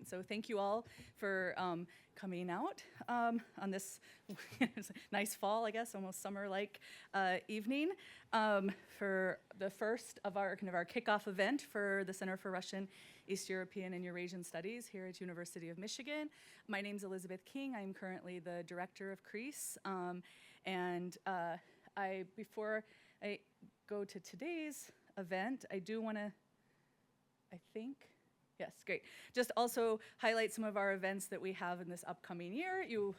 So thank you all for coming out on this nice fall, I guess, almost summer-like evening for the first of our kickoff event for the Center for Russian, East European, and Eurasian Studies here at University of Michigan. My name's Elizabeth King. I'm currently the director of CREES. Before I go to today's event, I do want to, yes, great. Just also highlight some of our events that we have in this upcoming year. You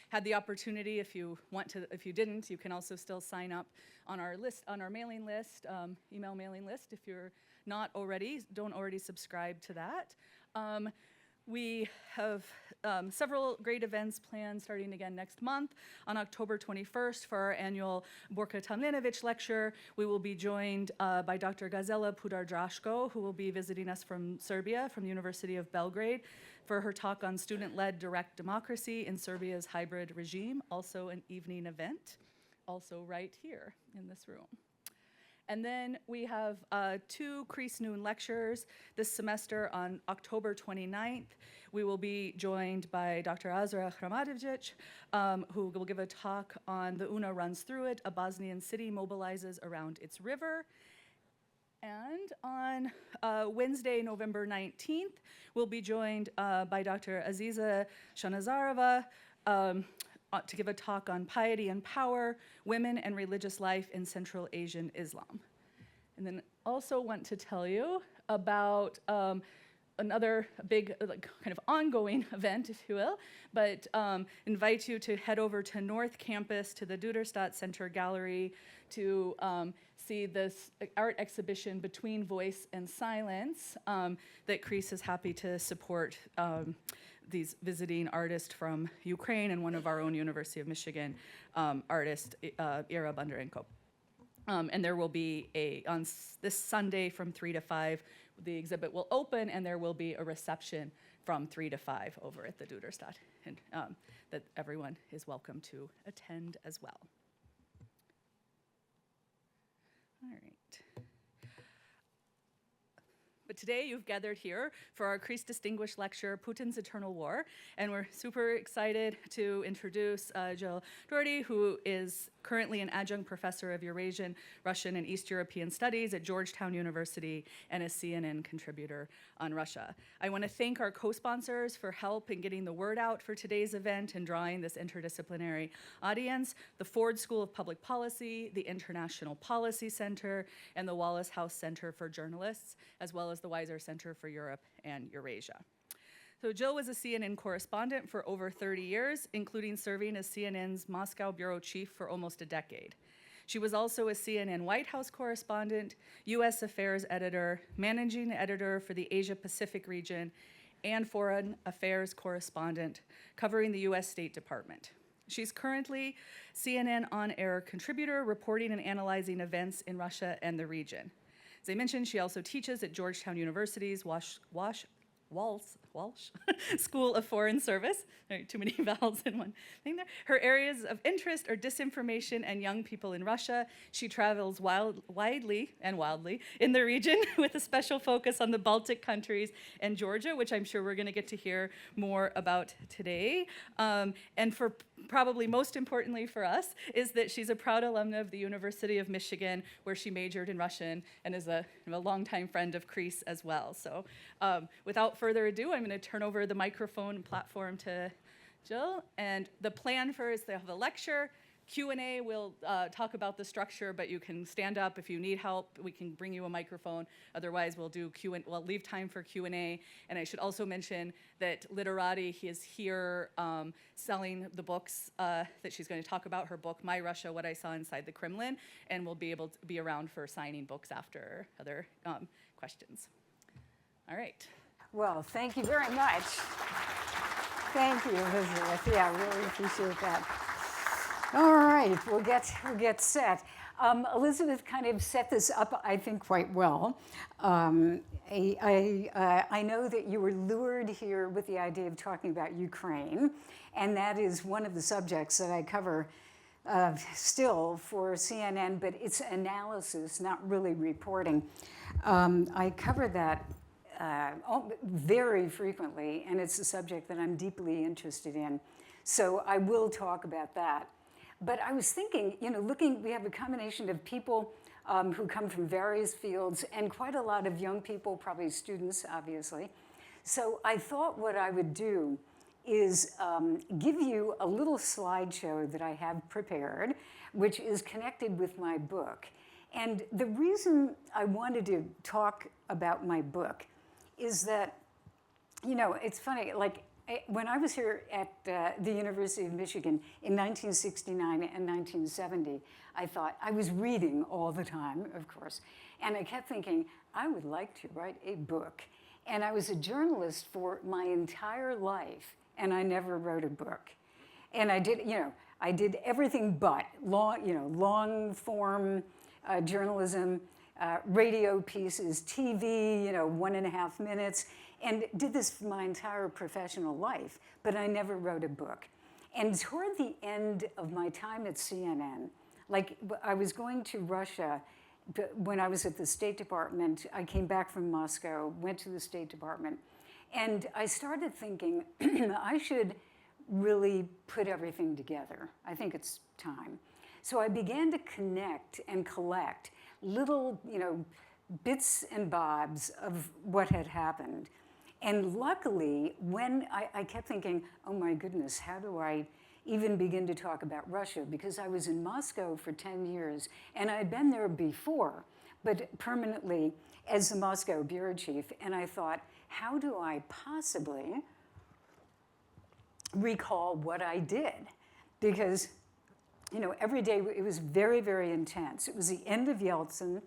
had the opportunity, if you want to, if you didn't, you can also still sign up on our list, on our mailing list, email mailing list, if you're not already, don't already subscribe to that. We have several great events planned starting again next month. On October 21st for our annual Borka Tomljenovic lecture, we will be joined by Dr. Gazela Pudardrashko, who will be visiting us from Serbia, from the University of Belgrade, for her talk on student-led direct democracy in Serbia's hybrid regime, also an evening event, also right here in this room. And then we have 2 CREES noon lectures this semester. On October 29th, we will be joined by Dr. Azra Hramadevjic, who will give a talk on The Una Runs Through It, a Bosnian city mobilizes around its river. And on Wednesday, November 19th, we'll be joined by Dr. Aziza Shanazarova, to give a talk on piety and power, women and religious life in Central Asian Islam. And then also want to tell you about another big kind of ongoing event, if you will, but invite you to head over to North Campus to the Duderstadt Center Gallery to see this art exhibition, Between Voice and Silence, that CREES is happy to support these visiting artists from Ukraine and one of our own University of Michigan artist, Ira Bondarenko. And there will be on this Sunday from 3 to 5, the exhibit will open and there will be a reception from 3 to 5 over at the Duderstadt, and that everyone is welcome to attend as well. All right. But today you've gathered here for our CREES Distinguished Lecture, Putin's Eternal War, and we're super excited to introduce Jill Dougherty, who is currently an adjunct professor of Eurasian, Russian, and East European Studies at Georgetown University and a CNN contributor on Russia. I want to thank our co-sponsors for help in getting the word out for today's event and drawing this interdisciplinary audience, the Ford School of Public Policy, the International Policy Center, and the Wallace House Center for Journalists, as well as the Weiser Center for Europe and Eurasia. So Jill was a CNN correspondent for over 30 years, including serving as CNN's Moscow bureau chief for almost a decade. She was also a CNN White House correspondent, U.S. affairs editor, managing editor for the Asia-Pacific region, and foreign affairs correspondent covering the U.S. State Department. She's currently CNN on-air contributor, reporting and analyzing events in Russia and the region. As I mentioned, she also teaches at Georgetown University's Walsh School of Foreign Service. There are too many vowels in one thing there. Her areas of interest are disinformation and young people in Russia. She travels widely and wildly in the region with a special focus on the Baltic countries and Georgia, which I'm sure we're going to get to hear more about today. And for probably most importantly for us is that she's a proud alumna of the University of Michigan, where she majored in Russian and is a longtime friend of CREES as well. So without further ado, I'm going to turn over the microphone and platform to Jill. And the plan for is they have a lecture, Q&A. We'll talk about the structure, but you can stand up if you need help. We can bring you a microphone. Otherwise, we'll do we'll leave time for Q&A. And I should also mention that Literati, he is here selling the books that she's going to talk about, her book, My Russia, What I Saw Inside the Kremlin, and we'll be able to be around for signing books after other questions. All right. Well, thank you very much. Thank you, Elizabeth. Yeah, I really appreciate that. All right, we'll get set. Elizabeth kind of set this up, I think, quite well. I know that you were lured here with the idea of talking about Ukraine, and that is one of the subjects that I cover still for CNN, but it's analysis, not really reporting. I cover that very frequently, and it's a subject that I'm deeply interested in. So I will talk about that. But I was thinking, we have a combination of people who come from various fields and quite a lot of young people, probably students, obviously. So I thought what I would do is give you a little slideshow that I have prepared, which is connected with my book. And the reason I wanted to talk about my book is that, it's funny, when I was here at the University of Michigan in 1969 and 1970, I thought, I was reading all the time, of course, and I kept thinking, I would like to write a book. And I was a journalist for my entire life, and I never wrote a book. And I did everything but long form journalism, radio pieces, TV, 1.5 minutes, and did this for my entire professional life, but I never wrote a book. And toward the end of my time at CNN, I was going to Russia when I was at the State Department. I came back from Moscow, went to the State Department, and I started thinking I should really put everything together. I think it's time. So I began to connect and collect little, bits and bobs of what had happened. And luckily, when I kept thinking, oh my goodness, how do I even begin to talk about Russia? Because I was in Moscow for 10 years, and I had been there before, but permanently as the Moscow bureau chief. And I thought, how do I possibly recall what I did? Because every day it was very, very intense. It was the end of Yeltsin.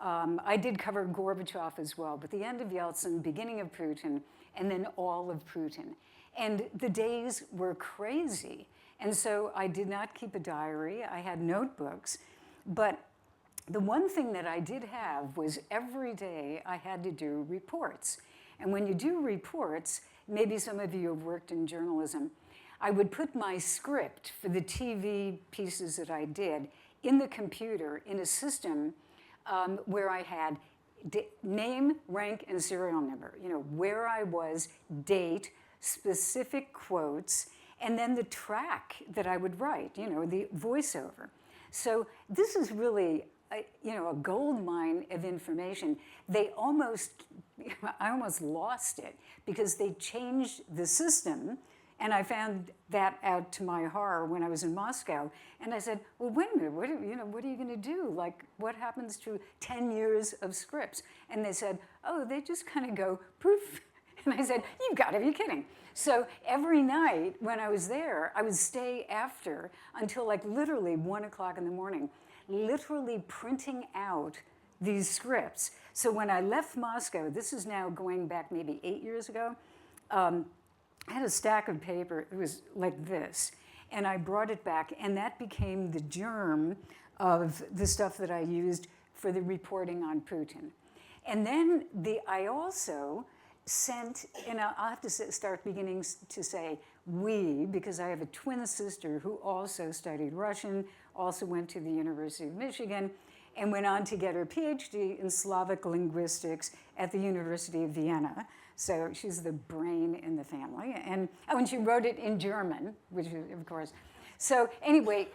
I did cover Gorbachev as well, but the end of Yeltsin, beginning of Putin, and then all of Putin. And the days were crazy. And so I did not keep a diary. I had notebooks. But the one thing that I did have was every day I had to do reports. And when you do reports, maybe some of you have worked in journalism, I would put my script for the TV pieces that I did in the computer in a system where I had name, rank, and serial number, where I was, date, specific quotes, and then the track that I would write, the voiceover. So this is really, a gold mine of information. I almost lost it because they changed the system. And I found that out to my horror when I was in Moscow. And I said, well, wait a minute, what are you going to do? What happens to 10 years of scripts? And they said, oh, they just kind of go poof. And I said, you've got to be kidding. So every night when I was there, I would stay after until literally 1 o'clock in the morning, literally printing out these scripts. So when I left Moscow, this is now going back maybe 8 years ago, I had a stack of paper, it was like this, and I brought it back, and that became the germ of the stuff that I used for the reporting on Putin. And then I also sent, and I'll have to start beginning to say we, because I have a twin sister who also studied Russian, also went to the University of Michigan, and went on to get her PhD in Slavic linguistics at the University of Vienna. So she's the brain in the family. And she wrote it in German, which is, of course. So anyway,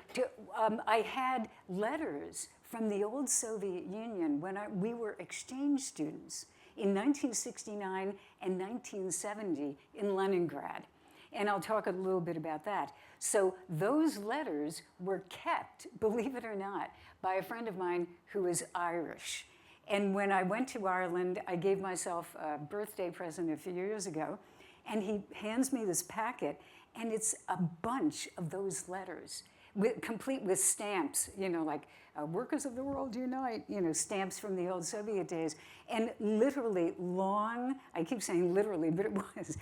I had letters from the old Soviet Union when we were exchange students in 1969 and 1970 in Leningrad. And I'll talk a little bit about that. So those letters were kept, believe it or not, by a friend of mine who is Irish. And when I went to Ireland, I gave myself a birthday present a few years ago, and he hands me this packet, and it's a bunch of those letters, complete with stamps, workers of the world unite, stamps from the old Soviet days, and literally long, I keep saying literally, but it was,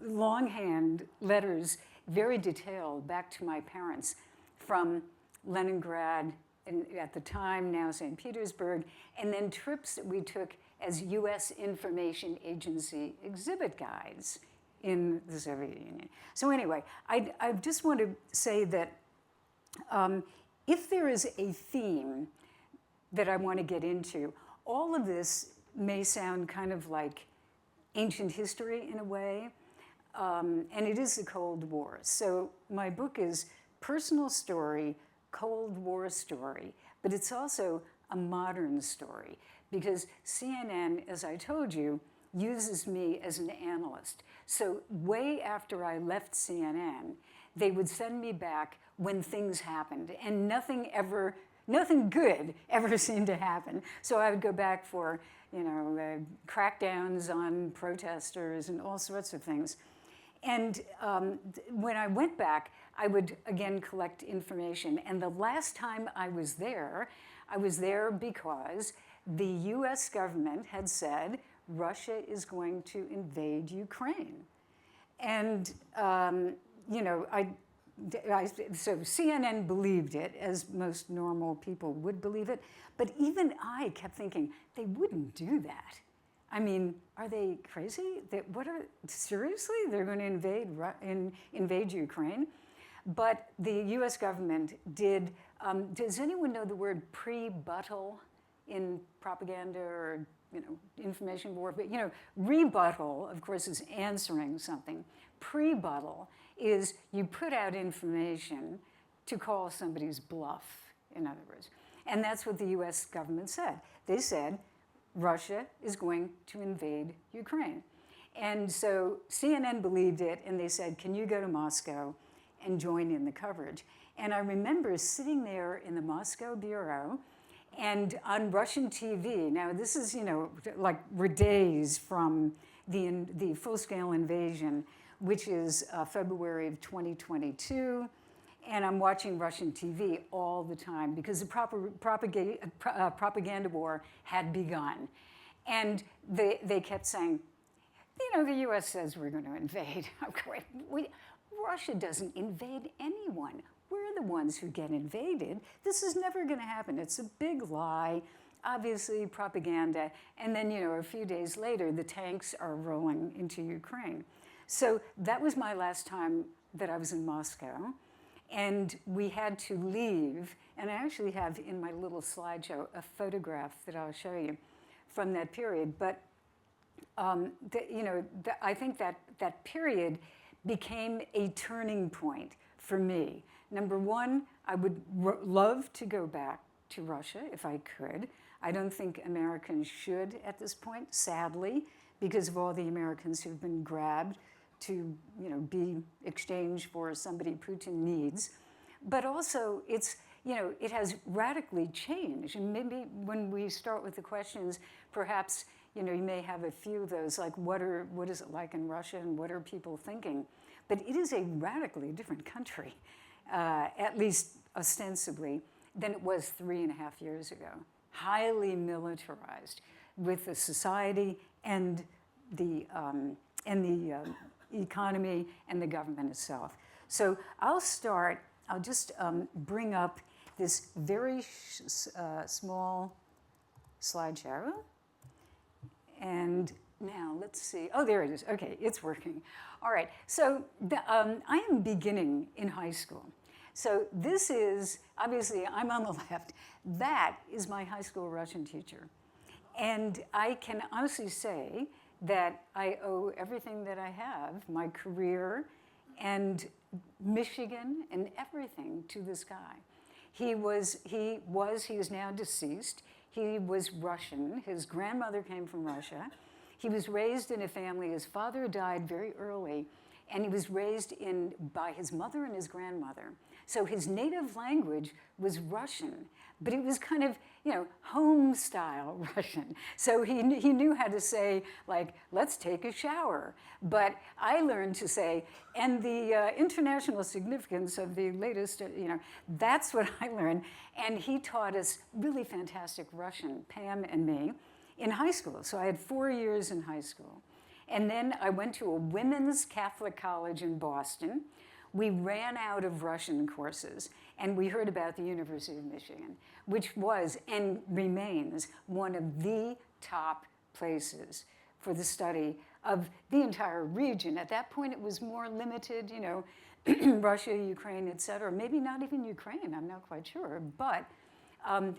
longhand letters, very detailed, back to my parents from Leningrad, and at the time, now St. Petersburg, and then trips that we took as U.S. Information Agency exhibit guides in the Soviet Union. So anyway, I just want to say that if there is a theme that I want to get into, all of this may sound kind of like ancient history in a way, and it is the Cold War. So my book is personal story, Cold War story, but it's also a modern story because CNN, as I told you, uses me as an analyst. So way after I left CNN, they would send me back when things happened, and nothing good ever seemed to happen. So I would go back for, crackdowns on protesters and all sorts of things. And when I went back, I would again collect information. And the last time I was there because the US government had said Russia is going to invade Ukraine. And, so CNN believed it, as most normal people would believe it. But even I kept thinking, they wouldn't do that. I mean, are they crazy? Seriously? They're going to invade Ukraine? But the US government did, does anyone know the word pre-buttal in propaganda or information war? But rebuttal, of course, is answering something. Pre-buttal is you put out information to call somebody's bluff, in other words. And that's what the US government said. They said, Russia is going to invade Ukraine. And so CNN believed it, and they said, can you go to Moscow and join in the coverage? And I remember sitting there in the Moscow bureau, and on Russian TV, now this is, like we're days from the full-scale invasion, which is February of 2022, and I'm watching Russian TV all the time because the propaganda war had begun. And they kept saying, the US says we're going to invade. Russia doesn't invade anyone. We're the ones who get invaded. This is never going to happen. It's a big lie, obviously propaganda. And then, a few days later, the tanks are rolling into Ukraine. So that was my last time that I was in Moscow. And we had to leave. And I actually have in my little slideshow a photograph that I'll show you from that period. But, I think that period became a turning point for me. Number one, I would love to go back to Russia if I could. I don't think Americans should at this point, sadly, because of all the Americans who've been grabbed to be exchanged for somebody Putin needs. But also, it has radically changed. And maybe when we start with the questions, perhaps you may have a few of those, like what is it like in Russia and what are people thinking? But it is a radically different country, at least ostensibly, than it was 3.5 years ago. Highly militarized, with the society and the economy and the government itself. So I'll just bring up this very small slideshow. And now let's see. Oh, there it is. Okay, it's working. All right, so I am beginning in high school. So this is, obviously, I'm on the left. That is my high school Russian teacher. And I can honestly say that I owe everything that I have, my career and Michigan and everything, to this guy. He is now deceased. He was Russian. His grandmother came from Russia. He was raised in a family. His father died very early, and he was raised by his mother and his grandmother. So his native language was Russian, but it was kind of, home-style Russian. So he knew how to say, like, let's take a shower. But I learned to say, and the international significance of the latest, that's what I learned. And he taught us really fantastic Russian, Pam and me, in high school. So I had 4 years in high school. And then I went to a women's Catholic college in Boston. We ran out of Russian courses, and we heard about the University of Michigan, which was and remains one of the top places for the study of the entire region. At that point, it was more limited, Russia, Ukraine, et cetera. Maybe not even Ukraine, I'm not quite sure. But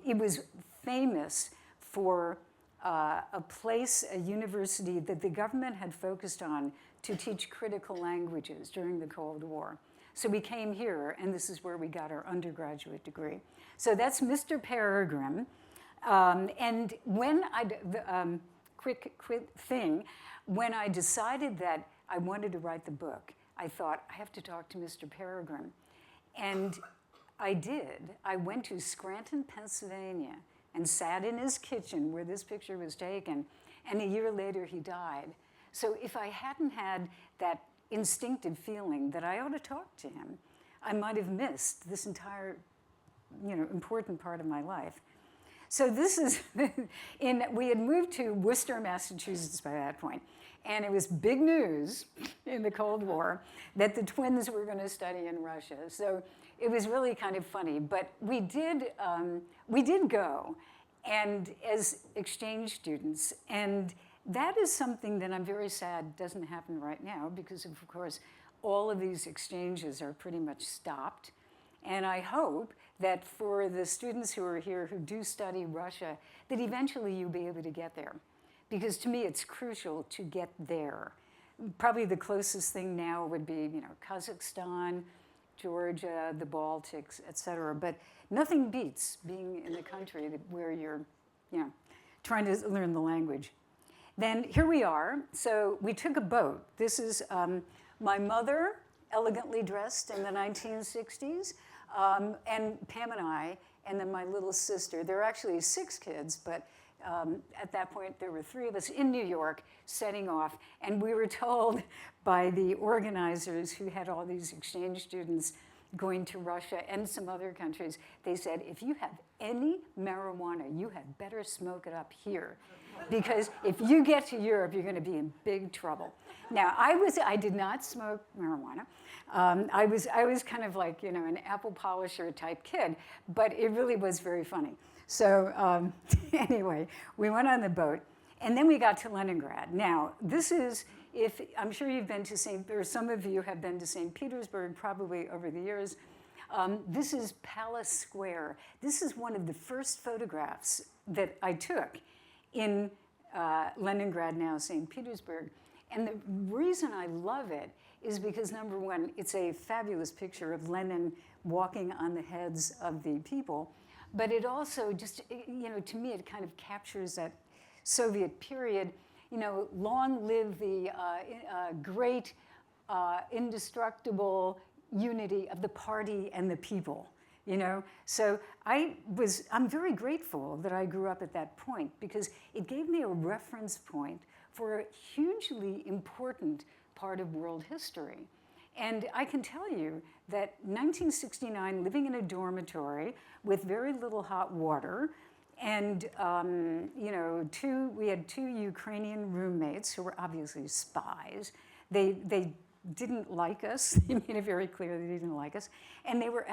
it was famous for a place, a university that the government had focused on to teach critical languages during the Cold War. So we came here, and this is where we got our undergraduate degree. So that's Mr. Peregrine. And when quick thing, when I decided that I wanted to write the book, I thought, I have to talk to Mr. Peregrine. And I did. I went to Scranton, Pennsylvania, and sat in his kitchen where this picture was taken, and a year later he died. So if I hadn't had that instinctive feeling that I ought to talk to him, I might have missed this entire, important part of my life. So this is, we had moved to Worcester, Massachusetts by that point, and it was big news in the Cold War that the twins were going to study in Russia. So it was really kind of funny, but we did go, and as exchange students, and that is something that I'm very sad doesn't happen right now, because of course all of these exchanges are pretty much stopped. And I hope that for the students who are here who do study Russia, that eventually you'll be able to get there. Because to me, it's crucial to get there. Probably the closest thing now would be, Kazakhstan, Georgia, the Baltics, et cetera. But nothing beats being in the country where you're, trying to learn the language. Then here we are. So we took a boat. This is my mother, elegantly dressed in the 1960s, and Pam and I, and then my little sister. There are actually 6 kids, but at that point there were 3 of us in New York setting off, and we were told by the organizers who had all these exchange students going to Russia and some other countries, they said, if you have any marijuana, you had better smoke it up here. Because if you get to Europe, you're going to be in big trouble. Now, I did not smoke marijuana. I was kind of like, an apple polisher type kid, but it really was very funny. So anyway, we went on the boat, and then we got to Leningrad. Now, this is, I'm sure you've been to or some of you have been to St. Petersburg probably over the years. This is Palace Square. This is one of the first photographs that I took in Leningrad, now St. Petersburg. And the reason I love it is because, number one, it's a fabulous picture of Lenin walking on the heads of the people. But it also just, to me, it kind of captures that Soviet period. Long live the great, indestructible unity of the party and the people. So I'm very grateful that I grew up at that point, because it gave me a reference point for a hugely important part of world history. And I can tell you that 1969, living in a dormitory with very little hot water, and we had 2 Ukrainian roommates who were obviously spies. They didn't like us. They made it very clear they didn't like us. And they were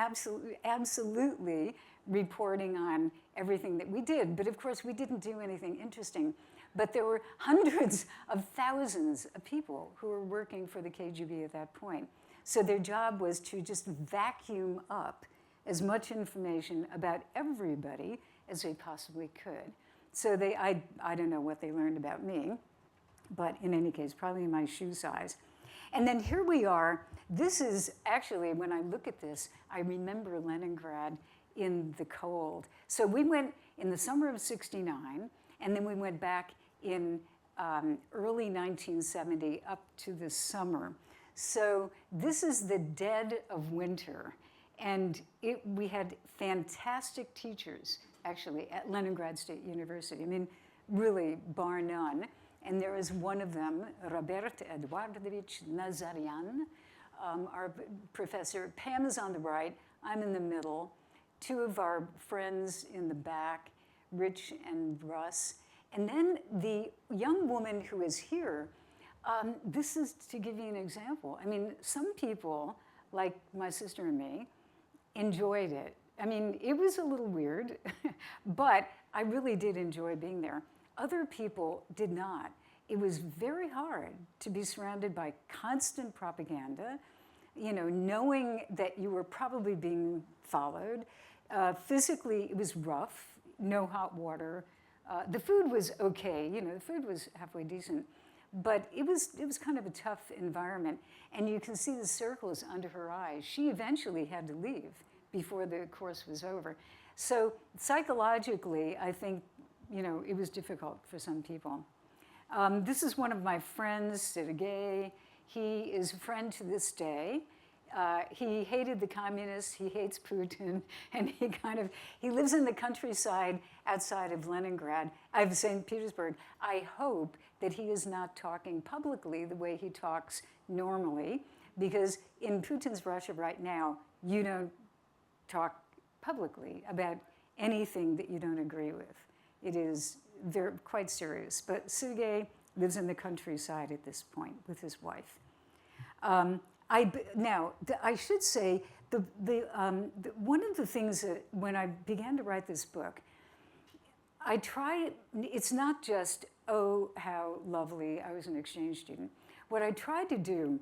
absolutely reporting on everything that we did. But of course, we didn't do anything interesting. But there were hundreds of thousands of people who were working for the KGB at that point. So their job was to just vacuum up as much information about everybody as they possibly could. So I don't know what they learned about me, but in any case, probably my shoe size. And then here we are. This is actually, when I look at this, I remember Leningrad in the cold. So we went in the summer of '69, and then we went back in early 1970 up to the summer. So this is the dead of winter. And we had fantastic teachers, actually, at Leningrad State University. I mean, really, bar none. And there was one of them, Robert Eduardovich Nazarian, our professor. Pam is on the right, I'm in the middle. 2 of our friends in the back, Rich and Russ. And then the young woman who is here, this is to give you an example. I mean, some people, like my sister and me, enjoyed it. I mean, it was a little weird, but I really did enjoy being there. Other people did not. It was very hard to be surrounded by constant propaganda, knowing that you were probably being followed. Physically, it was rough, no hot water, The food was okay, the food was halfway decent, but it was kind of a tough environment. And you can see the circles under her eyes. She eventually had to leave before the course was over. So psychologically, I think, it was difficult for some people. This is one of my friends, Sergei. He is a friend to this day. He hated the communists, he hates Putin, and he lives in the countryside outside of St. Petersburg. I hope that he is not talking publicly the way he talks normally, because in Putin's Russia right now, you don't talk publicly about anything that you don't agree with. It is quite serious. But Sergei lives in the countryside at this point with his wife. Now, I should say, one of the things that when I began to write this book, it's not just, oh, how lovely, I was an exchange student. What I tried to do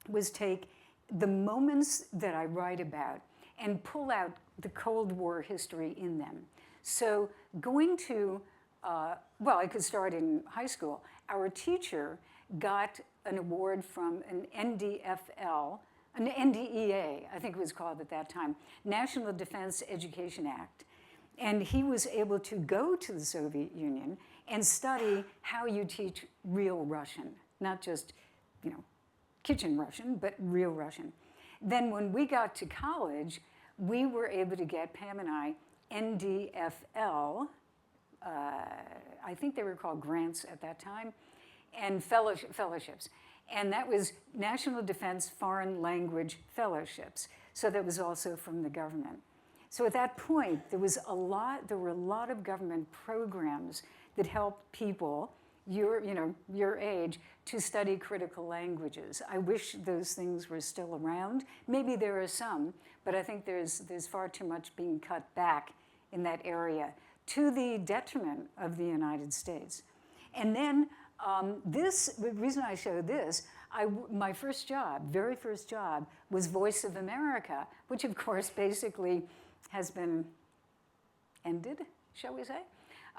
was take the moments that I write about and pull out the Cold War history in them. So going to, I could start in high school. Our teacher got an award from an NDFL, an NDEA, I think it was called at that time, National Defense Education Act. And he was able to go to the Soviet Union and study how you teach real Russian, not just, kitchen Russian, but real Russian. Then when we got to college, we were able to get, Pam and I, NDFL, I think they were called grants at that time, and fellowships. And that was National Defense Foreign Language Fellowships. So that was also from the government. So at that point, there were a lot of government programs that helped people your age to study critical languages. I wish those things were still around. Maybe there are some, but I think there's far too much being cut back in that area to the detriment of the United States. And then the reason I show this, my very first job was Voice of America, which of course basically has been ended, shall we say,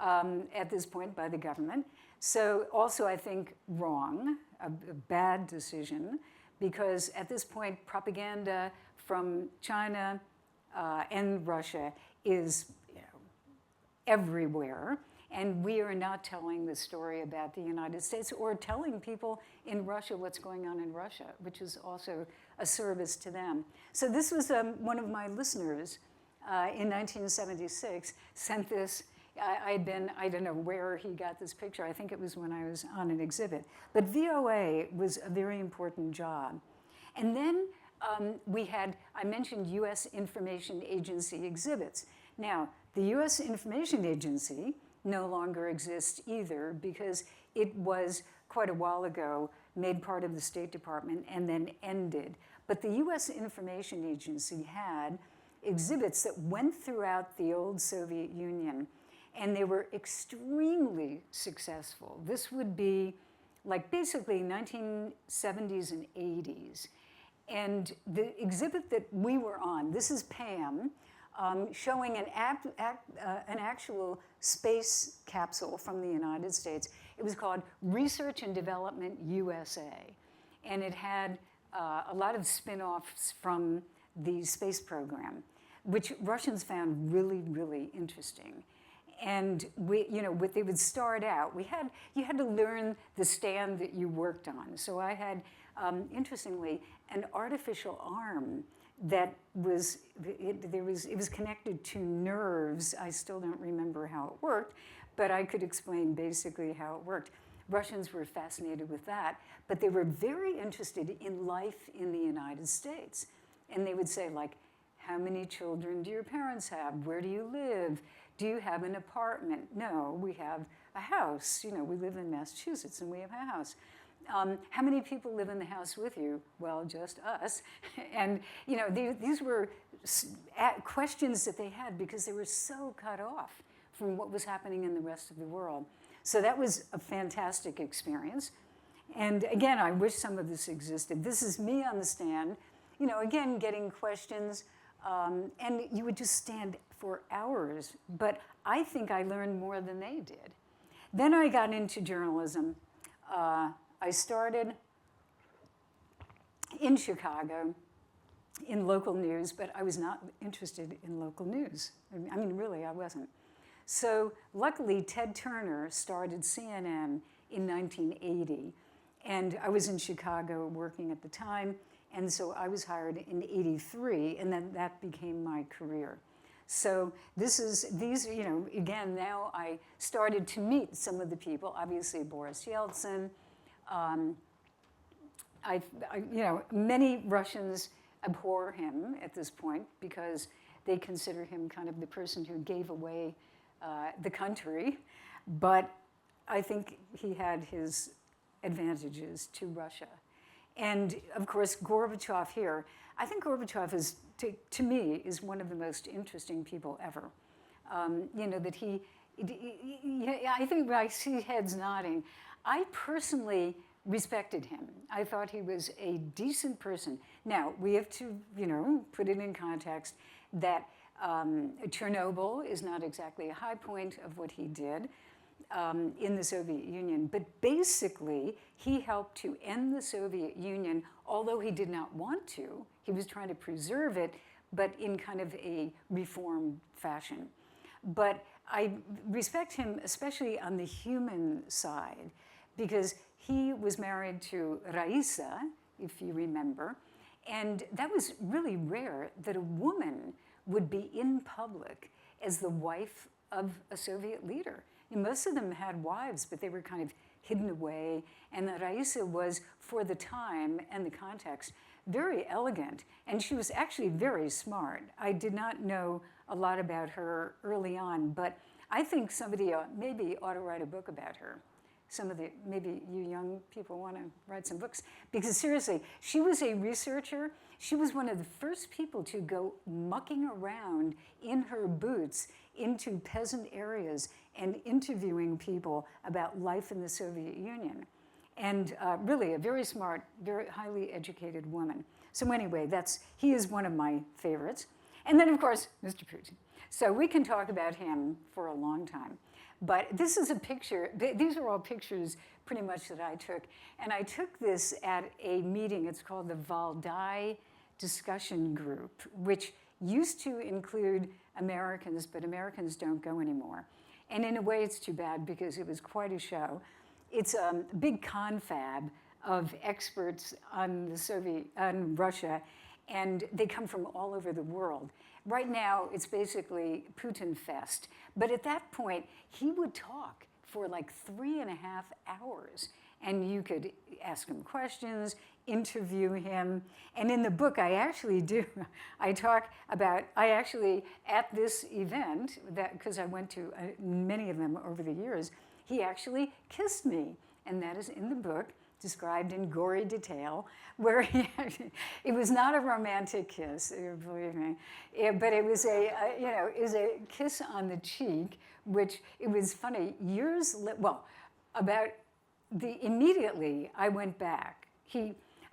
at this point by the government. So also I think wrong, a bad decision, because at this point propaganda from China and Russia is everywhere. And we are not telling the story about the United States or telling people in Russia what's going on in Russia, which is also a service to them. So this was one of my listeners in 1976 sent this. I don't know where he got this picture. I think it was when I was on an exhibit. But VOA was a very important job. And then I mentioned U.S. Information Agency exhibits. Now, the U.S. Information Agency no longer exists either, because it was quite a while ago made part of the State Department and then ended. But the U.S. Information Agency had exhibits that went throughout the old Soviet Union, and they were extremely successful. This would be like basically 1970s and 80s. And the exhibit that we were on, this is Pam, showing an actual space capsule from the United States. It was called Research and Development USA. And it had a lot of spin-offs from the space program, which Russians found really, really interesting. And they would start out, you had to learn the stand that you worked on. So I had, interestingly, an artificial arm that it was connected to nerves. I still don't remember how it worked, but I could explain basically how it worked. Russians were fascinated with that, but they were very interested in life in the United States. And they would say, like, how many children do your parents have? Where do you live? Do you have an apartment? No, we have a house. We live in Massachusetts and we have a house. How many people live in the house with you? Well, just us. And these were questions that they had because they were so cut off from what was happening in the rest of the world. So that was a fantastic experience. And again, I wish some of this existed. This is me on the stand, again, getting questions And you would just stand for hours. But I think I learned more than they did. Then I got into journalism. I started in Chicago in local news, but I was not interested in local news. I mean, really, I wasn't. So luckily, Ted Turner started CNN in 1980, and I was in Chicago working at the time, and so I was hired in '83, and then that became my career. So these, you know, again, now I started to meet some of the people, obviously Boris Yeltsin. You know, many Russians abhor him at this point because they consider him kind of the person who gave away the country. But I think he had his advantages to Russia. And of course, Gorbachev here, I think Gorbachev is, to me, is one of the most interesting people ever. You know, that I think when I see heads nodding, I personally respected him. I thought he was a decent person. Now, we have to, you know, put it in context that Chernobyl is not exactly a high point of what he did in the Soviet Union. But basically, he helped to end the Soviet Union, although he did not want to. He was trying to preserve it, but in kind of a reformed fashion. But I respect him, especially on the human side, because he was married to Raisa, if you remember, and that was really rare that a woman would be in public as the wife of a Soviet leader. And most of them had wives, but they were kind of hidden away, and Raisa was, for the time and the context, very elegant, and she was actually very smart. I did not know a lot about her early on, but I think somebody maybe ought to write a book about her. Maybe you young people want to write some books. Because seriously, she was a researcher. She was one of the first people to go mucking around in her boots into peasant areas and interviewing people about life in the Soviet Union. And really a very smart, very highly educated woman. So anyway, he is one of my favorites. And then, of course, Mr. Putin. So we can talk about him for a long time. But this is a picture, these are all pictures pretty much that I took. And I took this at a meeting, it's called the Valdai Discussion Group, which used to include Americans, but Americans don't go anymore. And in a way, it's too bad because it was quite a show. It's a big confab of experts on on Russia, and they come from all over the world. Right now, it's basically Putin fest. But at that point, he would talk for like 3.5 hours. And you could ask him questions, interview him. And in the book, I actually at this event, because I went to many of them over the years, he actually kissed me. And that is in the book, described in gory detail, where it was not a romantic kiss, believe me, but it was a kiss on the cheek, which it was funny. Immediately I went back.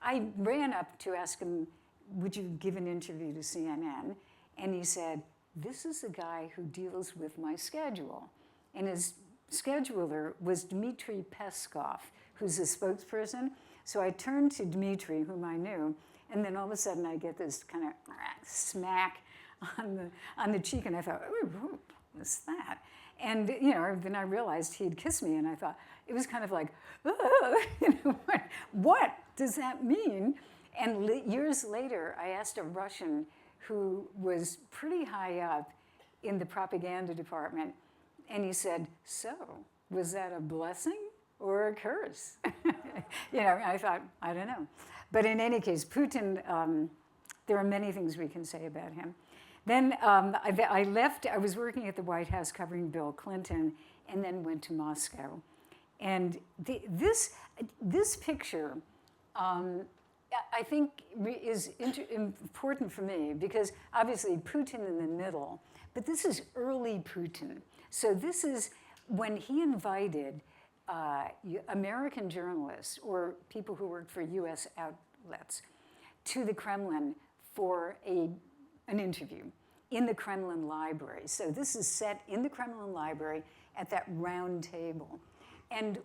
I ran up to ask him, would you give an interview to CNN? And he said, this is the guy who deals with my schedule. And his scheduler was Dmitry Peskov, who's a spokesperson. So I turned to Dmitry, whom I knew, and then all of a sudden I get this kind of smack on the cheek, and I thought, ooh, what's that? And then I realized he had kissed me, and I thought, it was kind of like, what does that mean? And years later, I asked a Russian who was pretty high up in the propaganda department, and he said, so, was that a blessing or a curse? I thought, I don't know. But in any case, Putin, there are many things we can say about him. Then I left, I was working at the White House covering Bill Clinton, and then went to Moscow. And this picture, I think is important for me, because obviously Putin in the middle, but this is early Putin. So this is when he invited American journalists or people who worked for U.S. outlets to the Kremlin for a an interview in the Kremlin library. So this is set in the Kremlin library at that round table. And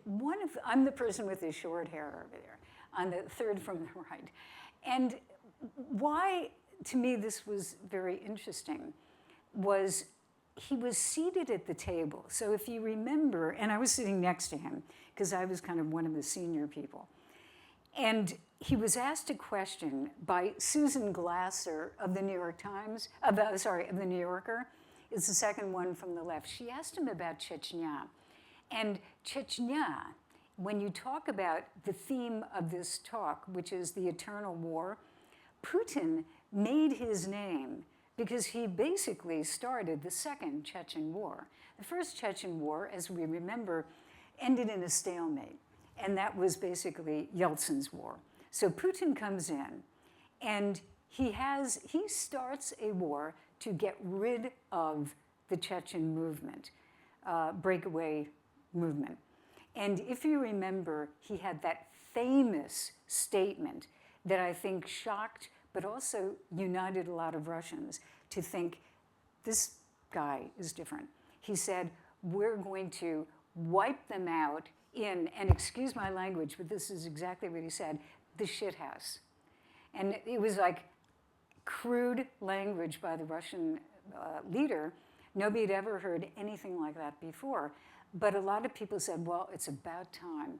I'm the person with the short hair over there, on the third from the right. And why, to me, this was very interesting was he was seated at the table. So if you remember, and I was sitting next to him because I was kind of one of the senior people. And he was asked a question by Susan Glasser of the New York Times, of the New Yorker. It's the second one from the left. She asked him about Chechnya. And Chechnya, when you talk about the theme of this talk, which is the eternal war, Putin made his name because he basically started the second Chechen war. The first Chechen war, as we remember, ended in a stalemate. And that was basically Yeltsin's war. So Putin comes in, and he starts a war to get rid of the Chechen movement, breakaway movement. And if you remember, he had that famous statement that I think shocked, but also united a lot of Russians to think, this guy is different. He said, we're going to wipe them out in, and excuse my language, but this is exactly what he said, the shithouse. And it was like crude language by the Russian leader. Nobody had ever heard anything like that before. But a lot of people said, well, it's about time.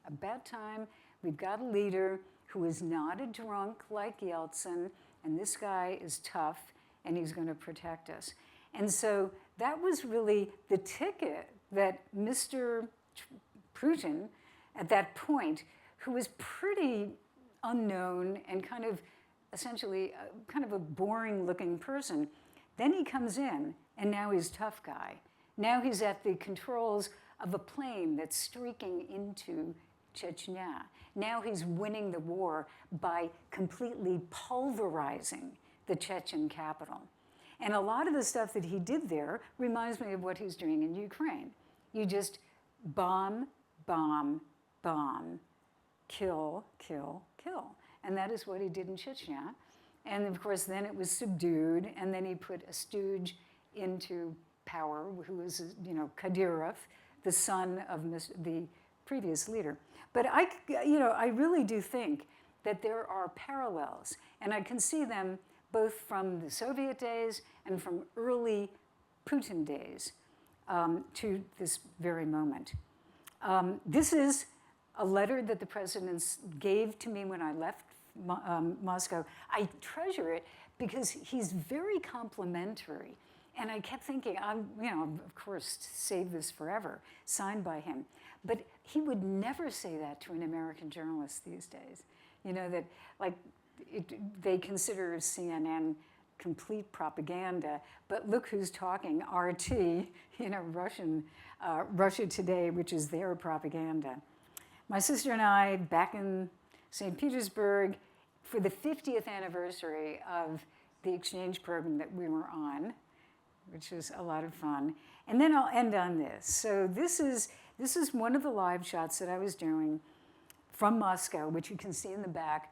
About time. We've got a leader who is not a drunk like Yeltsin, and this guy is tough, and he's going to protect us. And so that was really the ticket that Mr. Putin, at that point, who was pretty unknown and kind of essentially kind of a boring-looking person, then he comes in, and now he's tough guy. Now he's at the controls of a plane that's streaking into Chechnya. Now he's winning the war by completely pulverizing the Chechen capital. And a lot of the stuff that he did there reminds me of what he's doing in Ukraine. You just bomb, bomb, bomb, kill, kill, kill. And that is what he did in Chechnya. And of course, then it was subdued, and then he put a stooge into power, who was, Kadyrov, the son of the previous leader. But I really do think that there are parallels, and I can see them both from the Soviet days and from early Putin days to this very moment. This is a letter that the president gave to me when I left Moscow. I treasure it because he's very complimentary. And I kept thinking, of course, save this forever, signed by him. But he would never say that to an American journalist these days. That they consider CNN complete propaganda, but look who's talking, RT, Russia Today, which is their propaganda. My sister and I, back in St. Petersburg, for the 50th anniversary of the exchange program that we were on, which was a lot of fun. And then I'll end on this. So this is one of the live shots that I was doing from Moscow, which you can see in the back,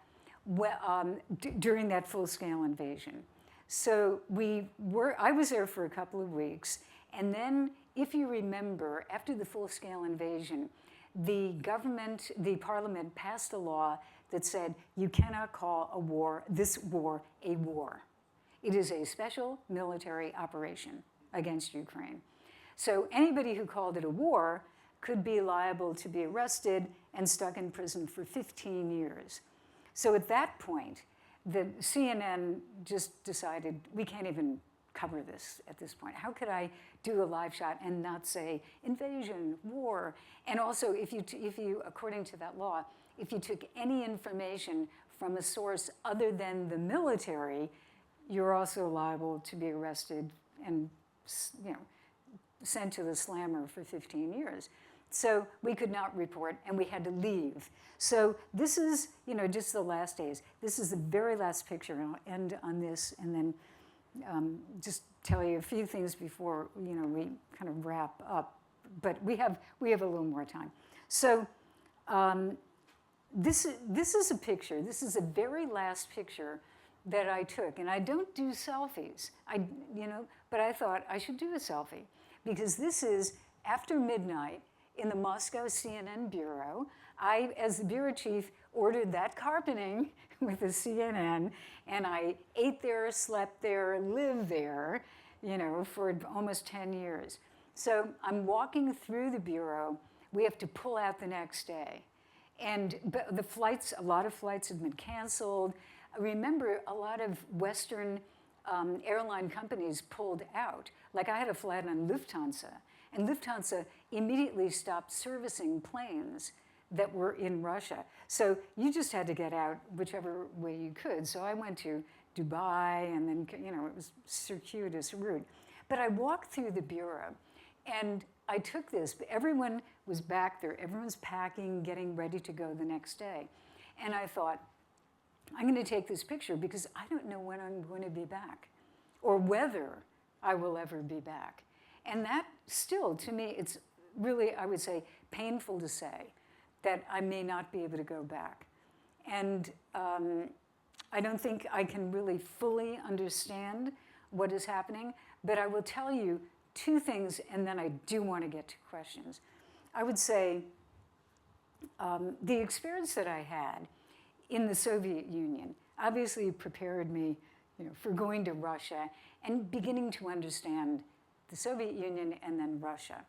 during that full-scale invasion. So I was there for a couple of weeks, and then, if you remember, after the full-scale invasion, the parliament passed a law that said you cannot call this war a war. It is a special military operation against Ukraine. So anybody who called it a war could be liable to be arrested and stuck in prison for 15 years. So at that point, the CNN just decided, we can't even cover this at this point. How could I do a live shot and not say invasion, war? And also, if you, according to that law, if you took any information from a source other than the military, you're also liable to be arrested and sent to the slammer for 15 years. So we could not report, and we had to leave. So this is, just the last days. This is the very last picture, and I'll end on this, and then just tell you a few things before, we kind of wrap up. But we have a little more time. So this is a picture. This is the very last picture that I took, and I don't do selfies, but I thought I should do a selfie because this is after midnight in the Moscow CNN bureau. I, as the bureau chief, ordered that carpeting with the CNN, and I ate there, slept there, lived there, for almost 10 years. So I'm walking through the bureau. We have to pull out the next day. And the flights, a lot of flights have been canceled. I remember a lot of Western airline companies pulled out. Like I had a flight on Lufthansa, and Lufthansa immediately stopped servicing planes that were in Russia. So you just had to get out whichever way you could. So I went to Dubai, and then, it was circuitous route. But I walked through the bureau, and I took this. Everyone was back there. Everyone's packing, getting ready to go the next day. And I thought, I'm going to take this picture because I don't know when I'm going to be back or whether I will ever be back. And that still, to me, it's really, I would say, painful to say that I may not be able to go back. And I don't think I can really fully understand what is happening, but I will tell you two things, and then I do want to get to questions. I would say the experience that I had in the Soviet Union obviously prepared me, for going to Russia and beginning to understand the Soviet Union and then Russia.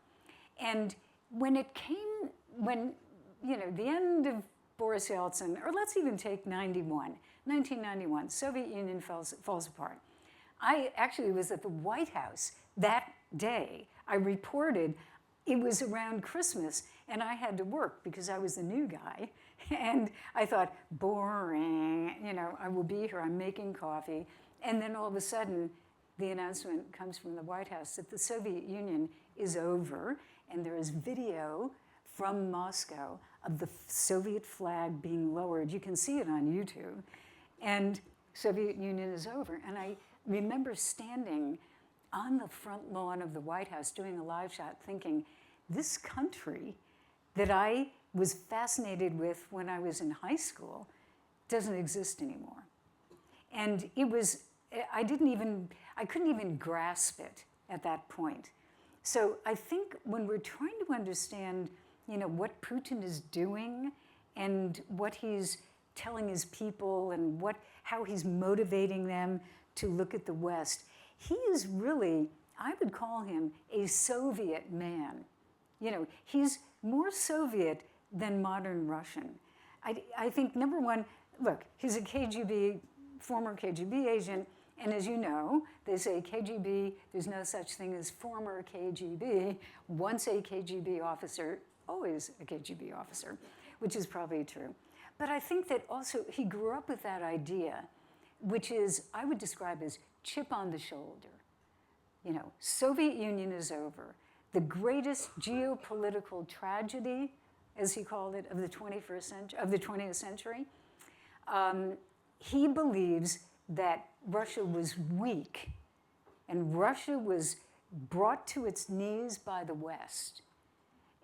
And when it came, the end of Boris Yeltsin, or let's even take 1991, Soviet Union falls apart. I actually was at the White House that day. I reported. It was around Christmas, and I had to work because I was the new guy. And I thought, boring, I will be here, I'm making coffee. And then all of a sudden, the announcement comes from the White House that the Soviet Union is over, and there is video from Moscow of the Soviet flag being lowered. You can see it on YouTube. And Soviet Union is over. And I remember standing on the front lawn of the White House doing a live shot thinking, this country that I was fascinated with when I was in high school doesn't exist anymore. And it was, I couldn't even grasp it at that point. So I think when we're trying to understand, what Putin is doing and what he's telling his people and how he's motivating them to look at the West, he is really, I would call him a Soviet man. He's more Soviet than modern Russian. I think, number one, look, he's a former KGB agent, and as you know, they say KGB, there's no such thing as former KGB. Once a KGB officer, always a KGB officer, which is probably true. But I think that also he grew up with that idea, which is, I would describe as chip on the shoulder. Soviet Union is over. The greatest geopolitical tragedy, as he called it, of the 20th century. He believes that Russia was weak, and Russia was brought to its knees by the West,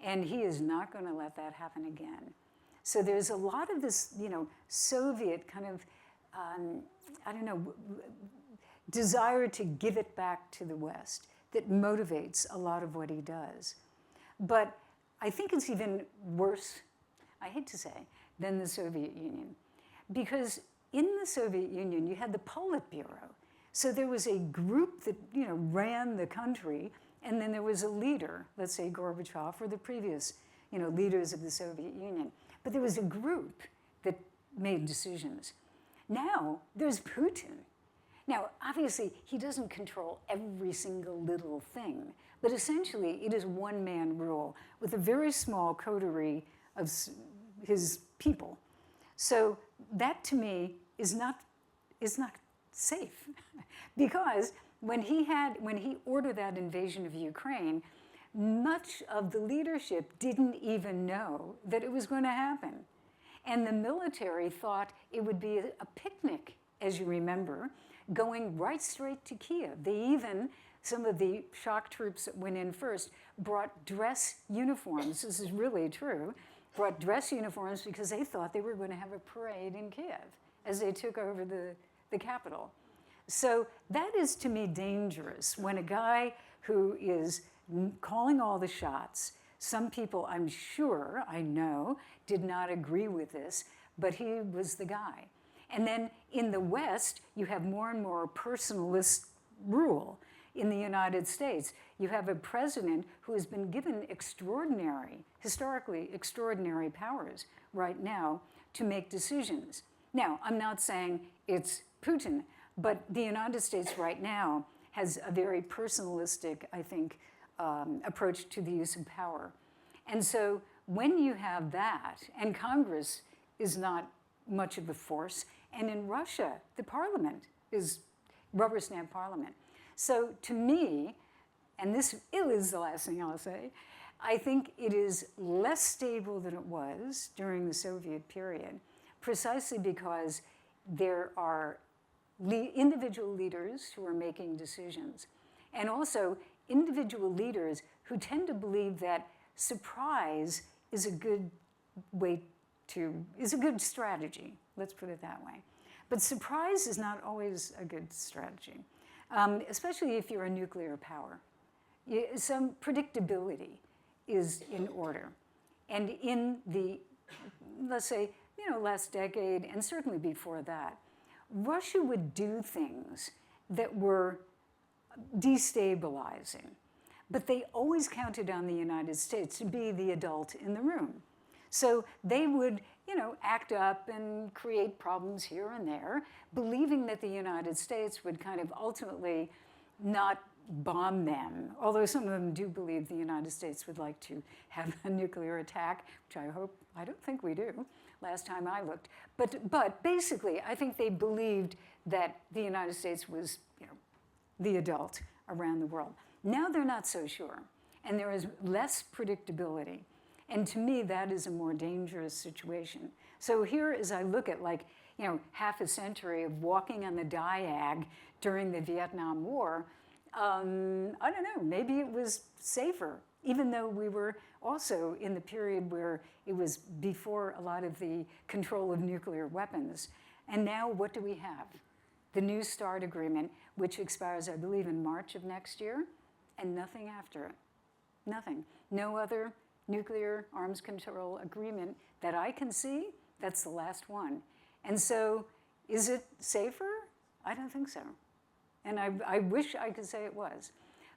and he is not going to let that happen again. So there's a lot of this, Soviet kind of, desire to give it back to the West that motivates a lot of what he does. But I think it's even worse, I hate to say, than the Soviet Union. Because in the Soviet Union, you had the Politburo. So there was a group that ran the country, and then there was a leader, let's say Gorbachev, or the previous leaders of the Soviet Union. But there was a group that made decisions. Now, there's Putin. Now, obviously, he doesn't control every single little thing, but essentially, it is one-man rule with a very small coterie of his people. So that, to me, is not safe, because when he ordered that invasion of Ukraine, much of the leadership didn't even know that it was going to happen. And the military thought it would be a picnic, as you remember, going right straight to Kiev. Some of the shock troops that went in first brought dress uniforms. This is really true. Brought dress uniforms because they thought they were going to have a parade in Kiev as they took over the capital. So that is, to me, dangerous when a guy who is calling all the shots, some people, I'm sure, I know, did not agree with this, but he was the guy. And then in the West, you have more and more personalist rule. In the United States, you have a president who has been given extraordinary, historically extraordinary powers right now to make decisions. Now, I'm not saying it's Putin, but the United States right now has a very personalistic, I think, approach to the use of power. And so when you have that, and Congress is not much of a force, and in Russia, the parliament is rubber stamp parliament. So to me, and this is the last thing I'll say, I think it is less stable than it was during the Soviet period, precisely because there are individual leaders who are making decisions, and also individual leaders who tend to believe that surprise is a good is a good strategy, let's put it that way. But surprise is not always a good strategy, especially if you're a nuclear power. Some predictability is in order. And in the, let's say, last decade, and certainly before that, Russia would do things that were destabilizing, but they always counted on the United States to be the adult in the room. So they would, act up and create problems here and there, believing that the United States would kind of ultimately not bomb them, although some of them do believe the United States would like to have a nuclear attack, which I don't think we do, last time I looked. But basically, I think they believed that the United States was, the adult around the world. Now they're not so sure, and there is less predictability. And to me, that is a more dangerous situation. So here, as I look at half a century of walking on the diag during the Vietnam War, I don't know, maybe it was safer, even though we were also in the period where it was before a lot of the control of nuclear weapons. And now what do we have? The New START agreement, which expires, I believe, in March of next year, and nothing after it. Nothing. No other nuclear arms control agreement that I can see. That's the last one. And so is it safer? I don't think so. And I wish I could say it was.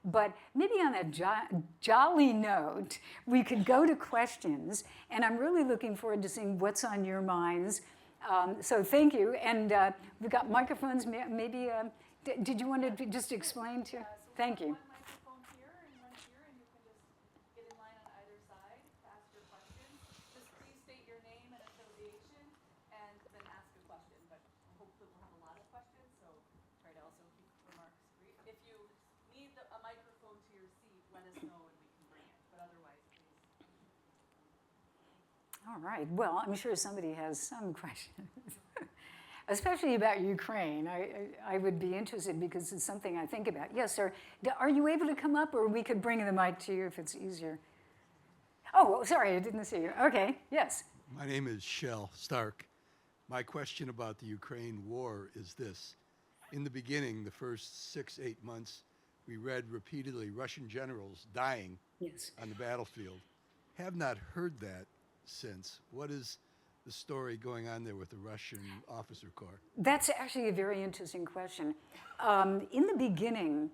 But maybe on a jolly note, we could go to questions, and I'm really looking forward to seeing what's on your minds. So thank you. And we've got microphones. Maybe, did you want to just explain to? Thank you. All right. Well, I'm sure somebody has some questions, especially about Ukraine. I would be interested because it's something I think about. Yes, sir. Are you able to come up, or we could bring the mic to you if it's easier? Oh, sorry, I didn't see you. Okay. Yes. My name is Shell Stark. My question about the Ukraine war is this. In the beginning, the first 6-8 months, we read repeatedly Russian generals dying on the battlefield. Have not heard that since. What is the story going on there with the Russian officer corps? That's actually a very interesting question. In the beginning,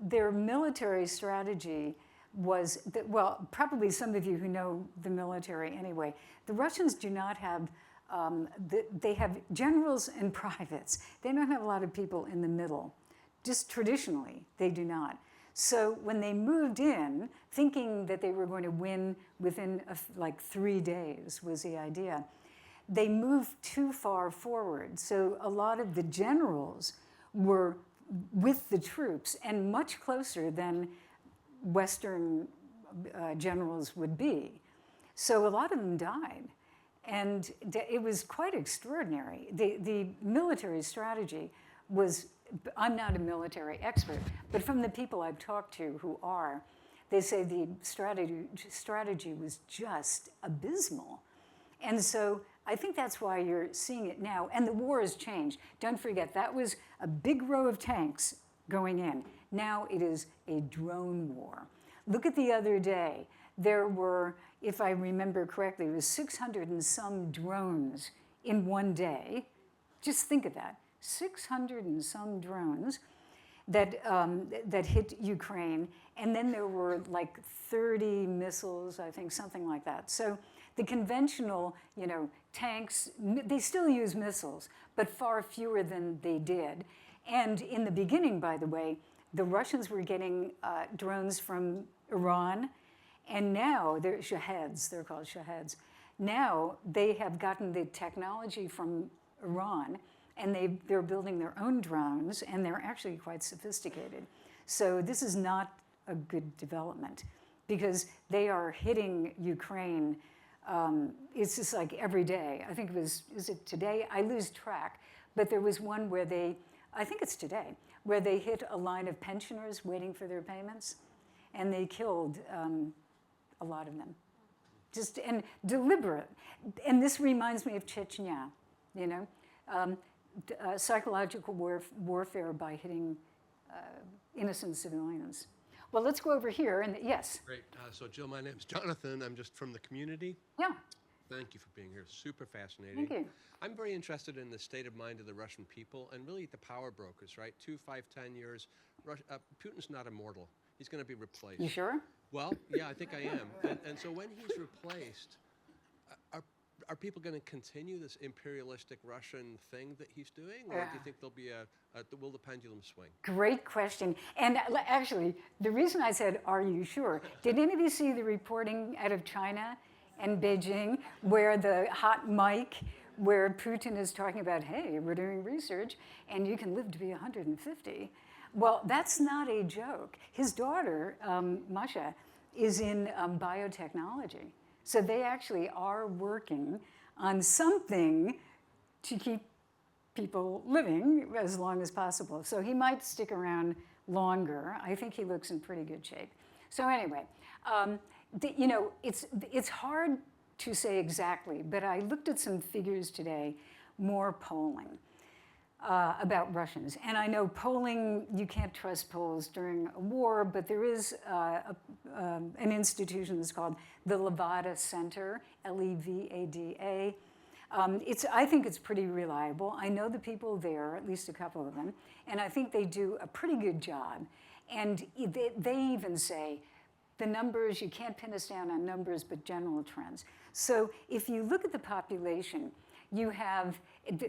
their military strategy was that, well, probably some of you who know the military anyway, the Russians do not have, they have generals and privates. They don't have a lot of people in the middle. Just traditionally, they do not. So when they moved in, thinking that they were going to win within like 3 days was the idea, they moved too far forward. So a lot of the generals were with the troops and much closer than Western generals would be. So a lot of them died. And it was quite extraordinary. The military strategy was, I'm not a military expert, but from the people I've talked to who are, they say the strategy was just abysmal. And so I think that's why you're seeing it now. And the war has changed. Don't forget, that was a big row of tanks going in. Now it is a drone war. Look at the other day. There were, if I remember correctly, it was 600 and some drones in one day. Just think of that, 600 and some drones that hit Ukraine. And then there were like 30 missiles, I think, something like that. So the conventional, tanks, they still use missiles, but far fewer than they did. And in the beginning, by the way, the Russians were getting drones from Iran, and now they're Shaheds, they're called Shaheds. Now they have gotten the technology from Iran, and they're building their own drones, and they're actually quite sophisticated. So this is not a good development, because they are hitting Ukraine. It's just like every day. I think it was, is it today? I lose track. But there was one where I think it's today, where they hit a line of pensioners waiting for their payments, and they killed a lot of them. Just, and deliberate. And this reminds me of Chechnya, psychological warfare by hitting innocent civilians. Well, let's go over here, and yes. Great. So, Jill, my name is Jonathan. I'm just from the community. Yeah. Thank you for being here. Super fascinating. Thank you. I'm very interested in the state of mind of the Russian people and really the power brokers, right? 2, 5, 10 years. Putin's not immortal. He's going to be replaced. You sure? Well, yeah, I think I am. And so when he's replaced, are people going to continue this imperialistic Russian thing that he's doing? Or do you think there'll be will the pendulum swing? Great question. And actually, the reason I said, are you sure? Did any of you see the reporting out of China and Beijing where the hot mic, where Putin is talking about, hey, we're doing research and you can live to be 150? Well, that's not a joke. His daughter, Masha, is in biotechnology. So they actually are working on something to keep people living as long as possible. So he might stick around longer. I think he looks in pretty good shape. So anyway, it's hard to say exactly, but I looked at some figures today, more polling about Russians. And I know polling, you can't trust polls during a war, but there is an institution that's called the Levada Center, Levada. I think it's pretty reliable. I know the people there, at least a couple of them, and I think they do a pretty good job. And they even say, the numbers, you can't pin us down on numbers, but general trends. So if you look at the population, you have,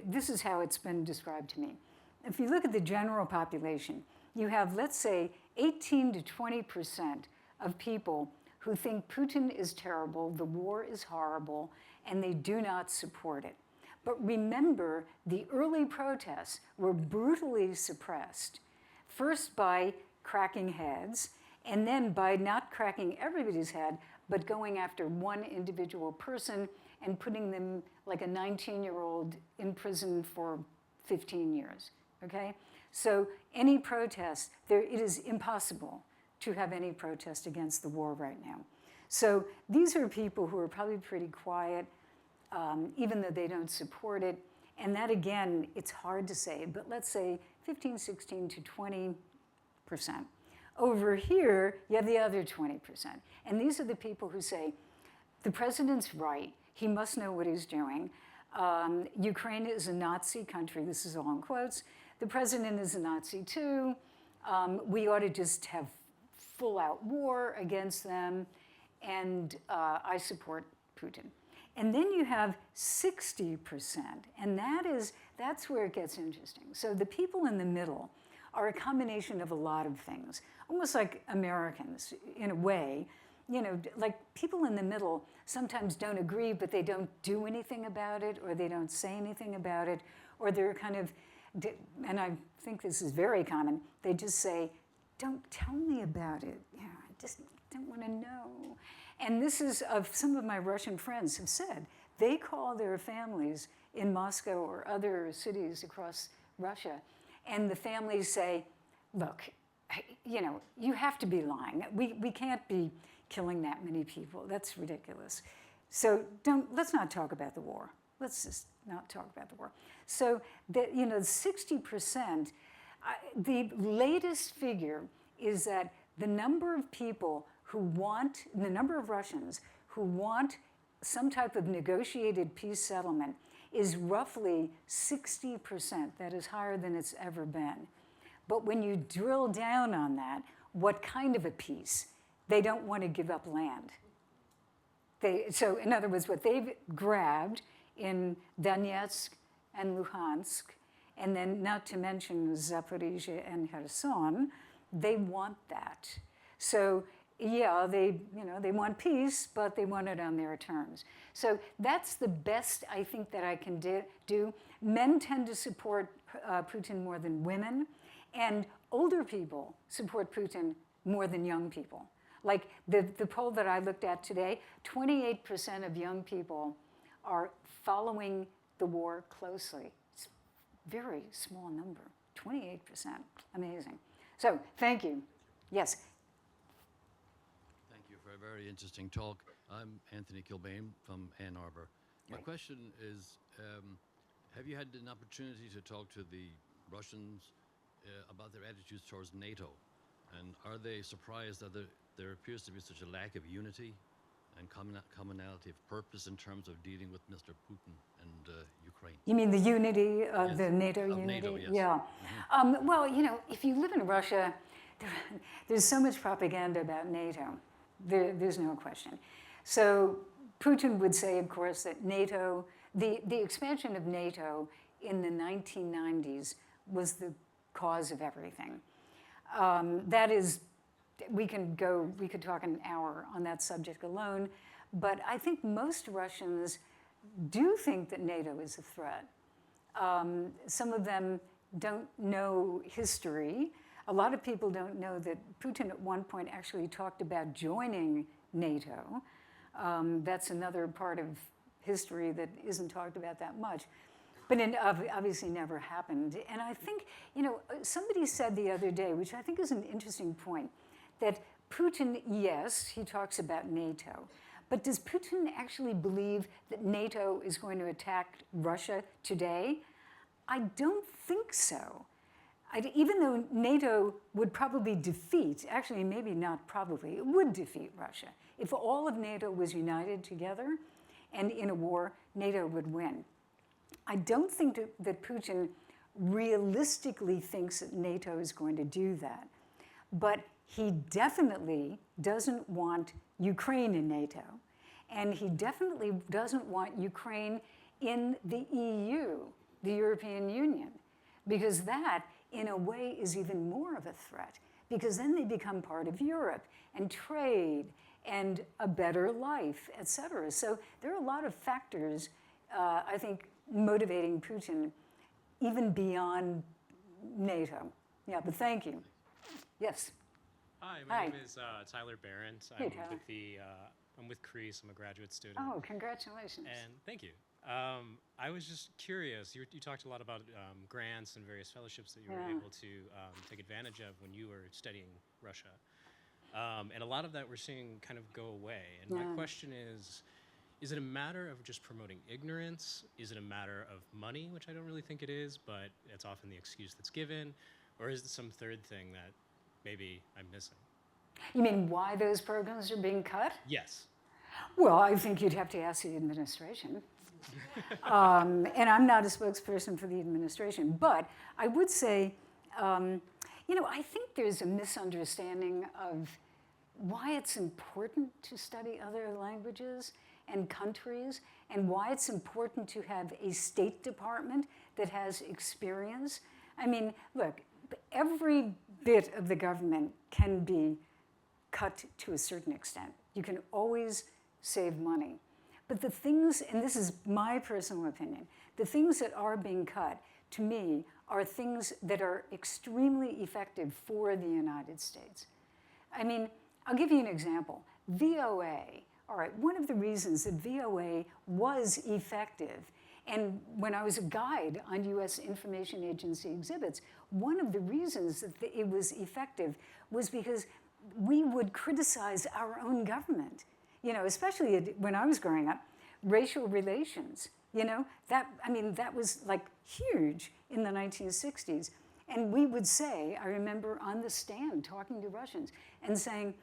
this is how it's been described to me. If you look at the general population, you have, let's say, 18 to 20% of people who think Putin is terrible, the war is horrible, and they do not support it. But remember, the early protests were brutally suppressed, first by cracking heads, and then by not cracking everybody's head, but going after one individual person and putting them, like a 19-year-old, in prison for 15 years, okay? So any protest, it is impossible to have any protest against the war right now. So these are people who are probably pretty quiet, even though they don't support it. And that, again, it's hard to say, but let's say 15, 16 to 20%. Over here, you have the other 20%. And these are the people who say, the president's right, he must know what he's doing. Ukraine is a Nazi country, this is all in quotes. The president is a Nazi too. We ought to just have full-out war against them, and I support Putin. And then you have 60%, and that's where it gets interesting. So the people in the middle are a combination of a lot of things, almost like Americans in a way. Like people in the middle sometimes don't agree, but they don't do anything about it, or they don't say anything about it, or they're kind of, and I think this is very common, they just say, don't tell me about it. Yeah, I just don't want to know. And this is, some of my Russian friends have said, they call their families in Moscow or other cities across Russia, and the families say, look, you have to be lying. We can't be killing that many people. That's ridiculous. So let's not talk about the war. let's just not talk about the war. So, 60%, the latest figure is that the number of people who want, the number of Russians who want some type of negotiated peace settlement is roughly 60%. That is higher than it's ever been. But when you drill down on that, what kind of a peace? They don't want to give up land. So in other words, what they've grabbed in Donetsk and Luhansk, and then not to mention Zaporizhia and Kherson, they want that. So yeah, they want peace, but they want it on their terms. So that's the best I think that I can do. Men tend to support Putin more than women, and older people support Putin more than young people. Like the poll that I looked at today, 28% of young people are following the war closely. It's a very small number, 28%, amazing. So thank you. Yes. Thank you for a very interesting talk. I'm Anthony Kilbane from Ann Arbor. My question is, have you had an opportunity to talk to the Russians about their attitudes towards NATO? And are they surprised that there appears to be such a lack of unity and commonality of purpose in terms of dealing with Mr. Putin and Ukraine? You mean the unity of Yes. the NATO Of unity? NATO, yes. Yeah. Well, if you live in Russia, there's so much propaganda about NATO. There's no question. So Putin would say, of course, that NATO, the expansion of NATO in the 1990s was the cause of everything. That is, we could talk an hour on that subject alone, but I think most Russians do think that NATO is a threat. Some of them don't know history. A lot of people don't know that Putin at one point actually talked about joining NATO. That's another part of history that isn't talked about that much. But it obviously never happened. And I think, somebody said the other day, which I think is an interesting point, that Putin, yes, he talks about NATO, but does Putin actually believe that NATO is going to attack Russia today? I don't think so. Even though NATO would probably defeat, actually maybe not probably, it would defeat Russia. If all of NATO was united together and in a war, NATO would win. I don't think that Putin realistically thinks that NATO is going to do that. But he definitely doesn't want Ukraine in NATO. And he definitely doesn't want Ukraine in the EU, the European Union, because that, in a way, is even more of a threat, because then they become part of Europe and trade and a better life, et cetera. So there are a lot of factors, I think, motivating Putin even beyond NATO. Yeah, but thank you. Yes. Hi, Hi. my name is Tyler Barrett. Hey, Tyler. I'm with CREES. I'm a graduate student. Oh, congratulations. And thank you. I was just curious. You talked a lot about grants and various fellowships that you were able to take advantage of when you were studying Russia. And a lot of that we're seeing kind of go away. And my question is it a matter of just promoting ignorance? Is it a matter of money, which I don't really think it is, but it's often the excuse that's given? Or is it some third thing that maybe I'm missing? You mean why those programs are being cut? Yes. Well, I think you'd have to ask the administration. And I'm not a spokesperson for the administration, but I would say, I think there's a misunderstanding of why it's important to study other languages and countries, and why it's important to have a State Department that has experience. I mean, look, every bit of the government can be cut to a certain extent. You can always save money. But the things, and this is my personal opinion, the things that are being cut, to me, are things that are extremely effective for the United States. I mean, I'll give you an example. VOA, all right, one of the reasons that VOA was effective, and when I was a guide on U.S. Information Agency exhibits, one of the reasons that it was effective was because we would criticize our own government. Especially when I was growing up, racial relations. You know, that was like huge in the 1960s. And we would say, I remember on the stand talking to Russians and saying,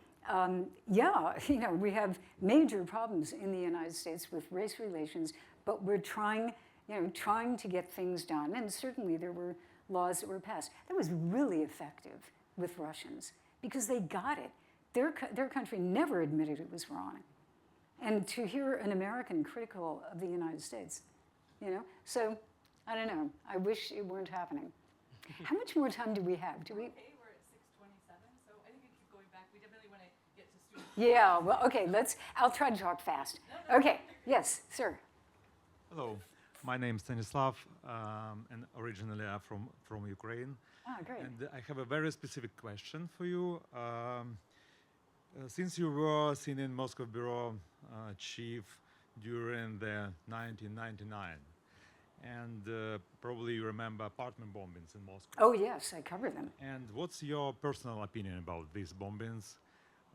yeah, you know, we have major problems in the United States with race relations, but we're trying to get things done. And certainly there were laws that were passed. That was really effective with Russians because they got it. Their country never admitted it was wrong. And to hear an American critical of the United States, you know? So, I don't know. I wish it weren't happening. How much more time do we have? Do we? Okay, we're at 6:27, so I think we keep going back. We definitely want to get to students. Yeah, well, okay, I'll try to talk fast. Okay, yes, sir. Hello, my name is Stanislav, and originally I'm from Ukraine. Ah, great. And I have a very specific question for you. Since you were senior Moscow bureau chief during the 1999, and probably you remember apartment bombings in Moscow. Oh, yes, I cover them. And what's your personal opinion about these bombings?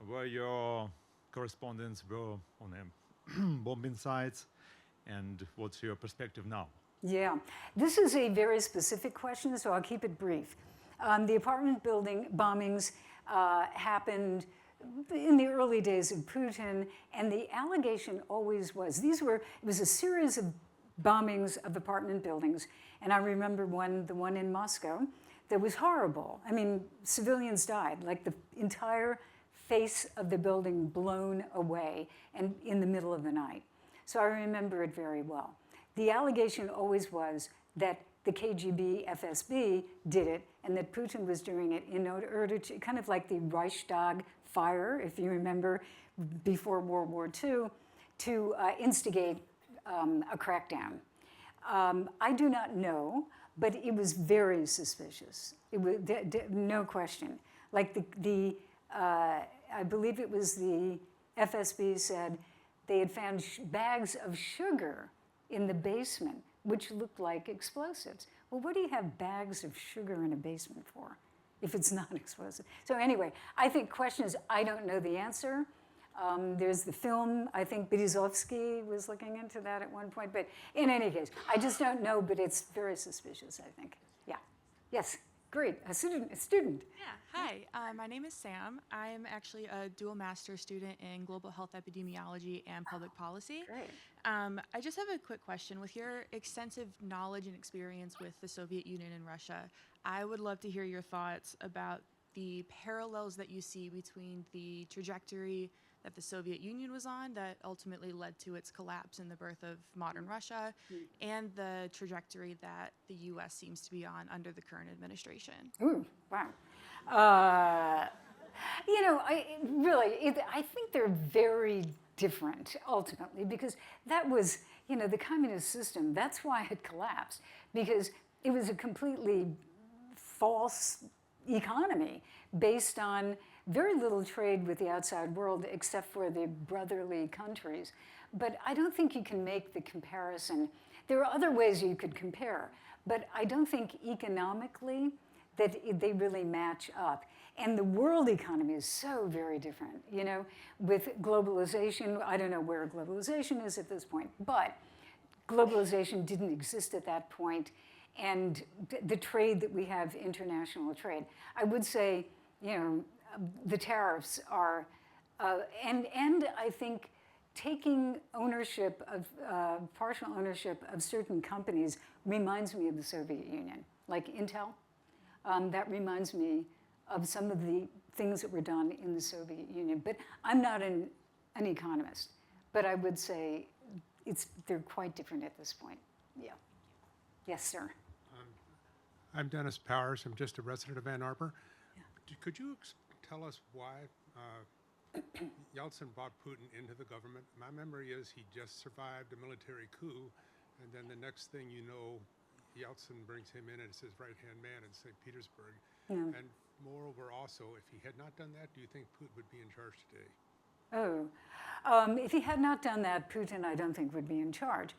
Were your correspondents were on bombing sites? And what's your perspective now? Yeah, this is a very specific question, so I'll keep it brief. The apartment building bombings happened in the early days of Putin, and the allegation always was, it was a series of bombings of apartment buildings, and I remember the one in Moscow, that was horrible. I mean, civilians died, like the entire face of the building blown away, and in the middle of the night. So I remember it very well. The allegation always was that the KGB, FSB did it, and that Putin was doing it in order to, kind of like the Reichstag fire, if you remember, before World War II, to instigate a crackdown. I do not know, but it was very suspicious. It was no question. Like I believe it was the FSB said they had found bags of sugar in the basement, which looked like explosives. Well, what do you have bags of sugar in a basement for if it's not explosive? So anyway, I think question is, I don't know the answer. There's the film, I think Berezovsky was looking into that at one point, but in any case, I just don't know, but it's very suspicious, I think. Yeah, yes, great, a student. Yeah, hi, my name is Sam. I'm actually a dual master student in global health epidemiology and public policy. Great. I just have a quick question. With your extensive knowledge and experience with the Soviet Union and Russia, I would love to hear your thoughts about the parallels that you see between the trajectory that the Soviet Union was on that ultimately led to its collapse and the birth of modern Russia, and the trajectory that the U.S. seems to be on under the current administration. Ooh, wow. You know, I think they're very different ultimately, because that was, you know, the communist system, that's why it collapsed, because it was a completely false economy based on very little trade with the outside world except for the brotherly countries. But I don't think you can make the comparison. There are other ways you could compare, but I don't think economically that they really match up. And the world economy is so very different, you know, with globalization. I don't know where globalization is at this point, but globalization didn't exist at that point. And the trade that we have, international trade, I would say, you know, the tariffs are, and I think taking ownership of, partial ownership of certain companies reminds me of the Soviet Union, like Intel. That reminds me of some of the things that were done in the Soviet Union. But I'm not an economist, but I would say they're quite different at this point. Yeah. Yes, sir. I'm Dennis Powers. I'm just a resident of Ann Arbor. Yeah. Could you tell us why Yeltsin brought Putin into the government? My memory is he just survived a military coup, and then the next thing you know, Yeltsin brings him in as his right-hand man in St. Petersburg. Yeah. And moreover, also, if he had not done that, do you think Putin would be in charge today? If he had not done that, Putin, I don't think, would be in charge.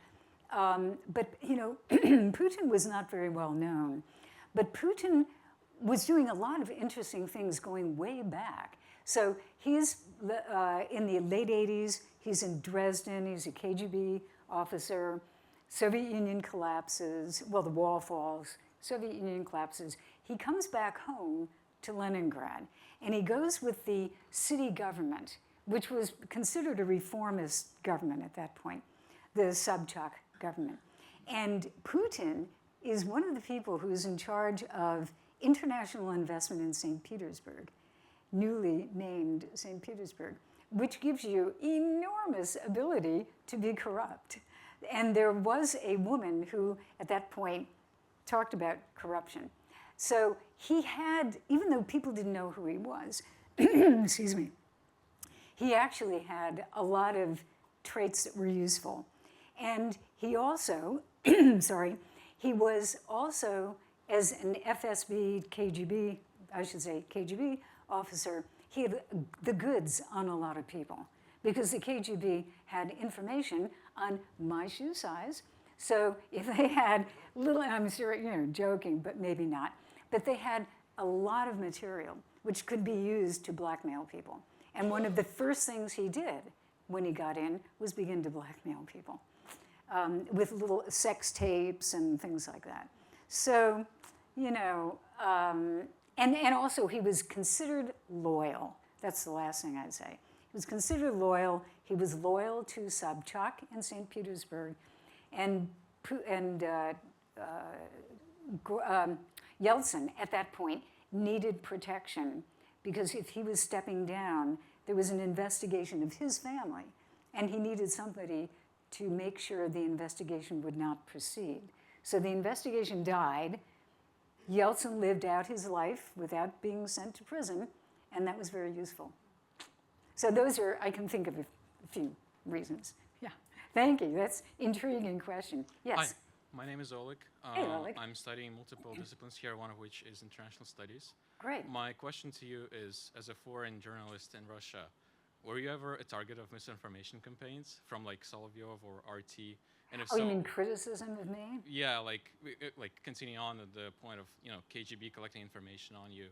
But, you know, Putin was not very well known. But Putin was doing a lot of interesting things going way back. So he's in the late 80s, he's in Dresden, he's a KGB officer. Soviet Union collapses, well, the wall falls, Soviet Union collapses. He comes back home to Leningrad, and he goes with the city government, which was considered a reformist government at that point, the Sobchak government. And Putin is one of the people who's in charge of international investment in St. Petersburg, newly named St. Petersburg, which gives you enormous ability to be corrupt. And there was a woman who, at that point, talked about corruption. So he had, even though people didn't know who he was, excuse me, he actually had a lot of traits that were useful. And he also, sorry, he was also, as an FSB, KGB, I should say KGB officer, he had the goods on a lot of people because the KGB had information on my shoe size. So if they had little, I'm sure, joking, but maybe not, but they had a lot of material which could be used to blackmail people. And one of the first things he did when he got in was begin to blackmail people with little sex tapes and things like that. So, and also he was considered loyal. That's the last thing I'd say. He was considered loyal. He was loyal to Sobchak in St. Petersburg. And Yeltsin, at that point, needed protection because if he was stepping down, there was an investigation of his family, and he needed somebody to make sure the investigation would not proceed. So the investigation died. Yeltsin lived out his life without being sent to prison, and that was very useful. So those are, I can think of a few reasons. Yeah, thank you. That's intriguing question. Yes. Hi, my name is Oleg. Hey, Oleg. I'm studying multiple disciplines here, one of which is international studies. Great. My question to you is, as a foreign journalist in Russia, were you ever a target of misinformation campaigns from like Solovyov or RT? And if Oh, so, you mean criticism of me? yeah, like continuing on at the point of KGB collecting information on you,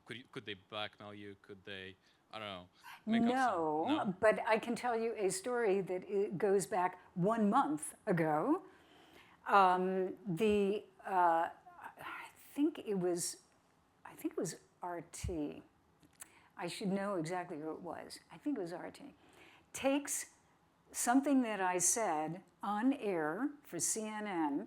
could they blackmail you? Could they, I don't know, make up some? No, but I can tell you a story that goes back 1 month ago. I think it was RT. I should know exactly who it was. I think it was RT. Takes something that I said on air for CNN,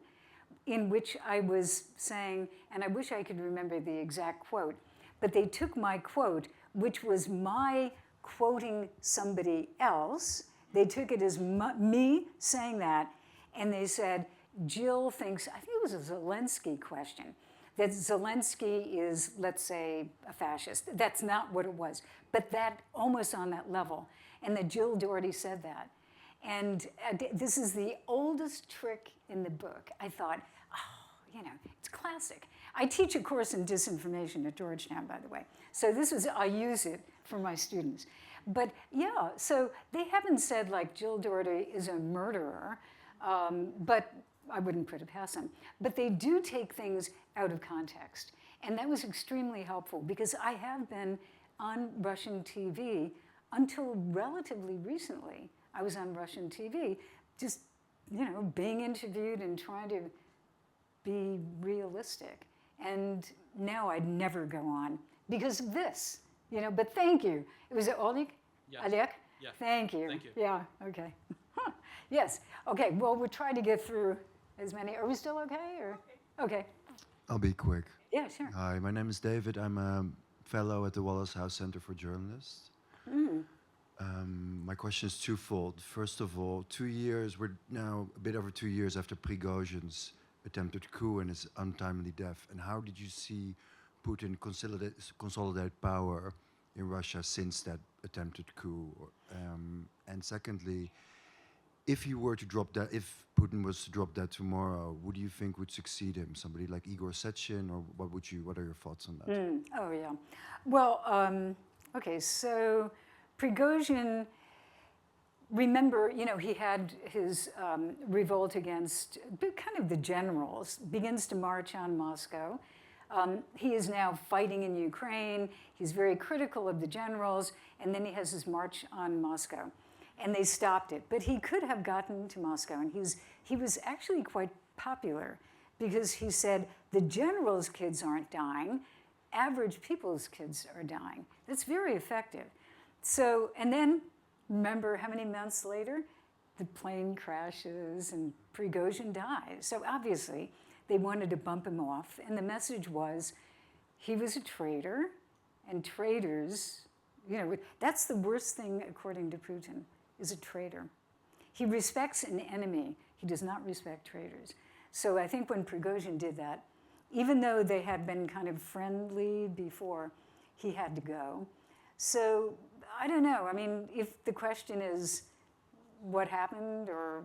in which I was saying, and I wish I could remember the exact quote, but they took my quote, which was my quoting somebody else. They took it as me saying that, and they said, Jill thinks, I think it was a Zelensky question, that Zelensky is, let's say, a fascist. That's not what it was, but that almost on that level. And that Jill Dougherty said that. And this is the oldest trick in the book. I thought, it's classic. I teach a course in disinformation at Georgetown, by the way. So I use it for my students. But yeah, so they haven't said like Jill Dougherty is a murderer, but I wouldn't put it past them. But they do take things out of context. And that was extremely helpful because I have been on Russian TV until relatively recently. I was on Russian TV, just, being interviewed and trying to be realistic. And now I'd never go on because of this, but thank you. It was Oleg? Yes. Oleg? Yeah. Thank you. Thank you. Yeah, okay. Yes, okay, well, we'll try to get through as many. Are we still okay, or? Okay. I'll be quick. Yeah, sure. Hi, my name is David. I'm a fellow at the Wallace House Center for Journalists. My question is twofold. First of all, we're now a bit over 2 years after Prigozhin's attempted coup and his untimely death. And how did you see Putin consolidate power in Russia since that attempted coup? And secondly, if Putin was to drop that tomorrow, who do you think would succeed him? Somebody like Igor Sechin, or what are your thoughts on that? Oh, yeah. Well, okay, so Prigozhin, remember, he had his revolt against kind of the generals, begins to march on Moscow. He is now fighting in Ukraine. He's very critical of the generals, and then he has his march on Moscow. and they stopped it. But he could have gotten to Moscow, and he was actually quite popular because he said, the generals' kids aren't dying, average people's kids are dying. That's very effective. So, and then, remember how many months later? The plane crashes and Prigozhin dies. So obviously, they wanted to bump him off, and the message was, he was a traitor, and traitors, you know, that's the worst thing, according to Putin, is a traitor. He respects an enemy. He does not respect traitors. So I think when Prigozhin did that, even though they had been kind of friendly before, he had to go. So I don't know. I mean, if the question is what happened or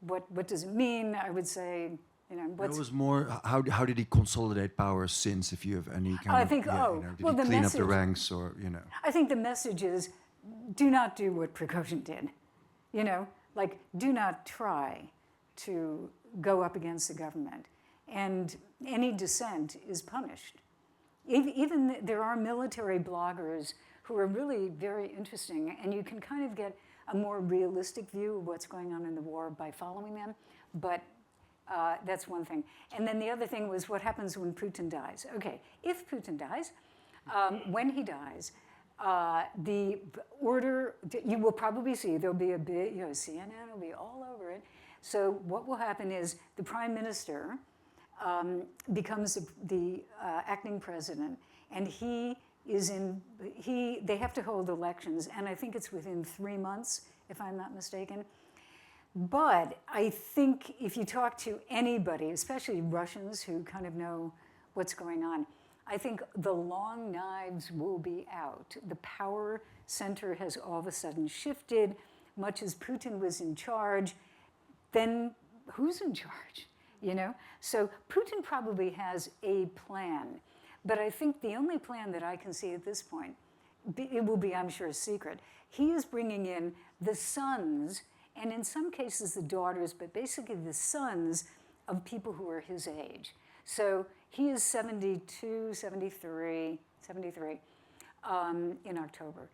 what does it mean, I would say, you know, It was more, how did he consolidate power since, if you have any kind I of, think, you know, did well, he the clean up the message- ranks or, you know? I think the message is, do not do what Prigozhin did. You know, like, do not try to go up against the government. And any dissent is punished. Even there are military bloggers who are really very interesting, and you can kind of get a more realistic view of what's going on in the war by following them. But that's one thing. And then the other thing was what happens when Putin dies. Okay, if Putin dies, when he dies, the order, you will probably see, there'll be a big, you know, CNN will be all over it. So what will happen is the prime minister becomes the acting president, and they have to hold elections, and I think it's within 3 months, if I'm not mistaken. But I think if you talk to anybody, especially Russians who kind of know what's going on, I think the long knives will be out. The power center has all of a sudden shifted, much as Putin was in charge. Then who's in charge, you know? So Putin probably has a plan, but I think the only plan that I can see at this point, it will be, I'm sure, a secret. He is bringing in the sons, and in some cases the daughters, but basically the sons of people who are his age. So he is 73 in October.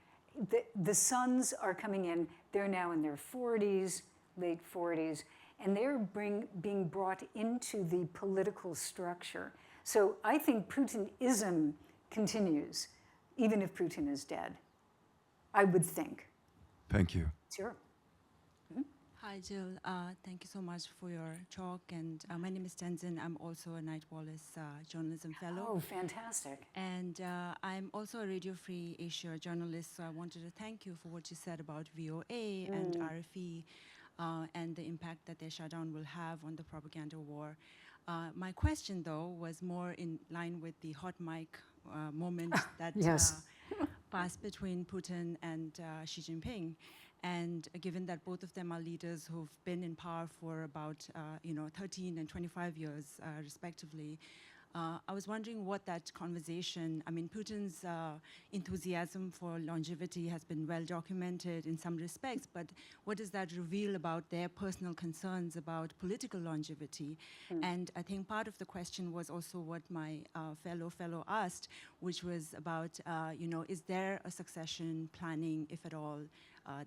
The sons are coming in, they're now in their 40s, late 40s, and they're being brought into the political structure. So I think Putinism continues, even if Putin is dead. I would think. Thank you. Sure. Hi, Jill. Thank you so much for your talk. And my name is Tenzin. I'm also a Knight Wallace journalism fellow. Oh, fantastic. And I'm also a Radio Free Asia journalist, so I wanted to thank you for what you said about VOA and RFE and the impact that their shutdown will have on the propaganda war. My question, though, was more in line with the hot mic moment that Yes. passed between Putin and Xi Jinping. And given that both of them are leaders who've been in power for about 13 and 25 years, respectively, I was wondering what that conversation, I mean, Putin's enthusiasm for longevity has been well documented in some respects, but what does that reveal about their personal concerns about political longevity? And I think part of the question was also what my fellow asked, which was about, is there a succession planning, if at all,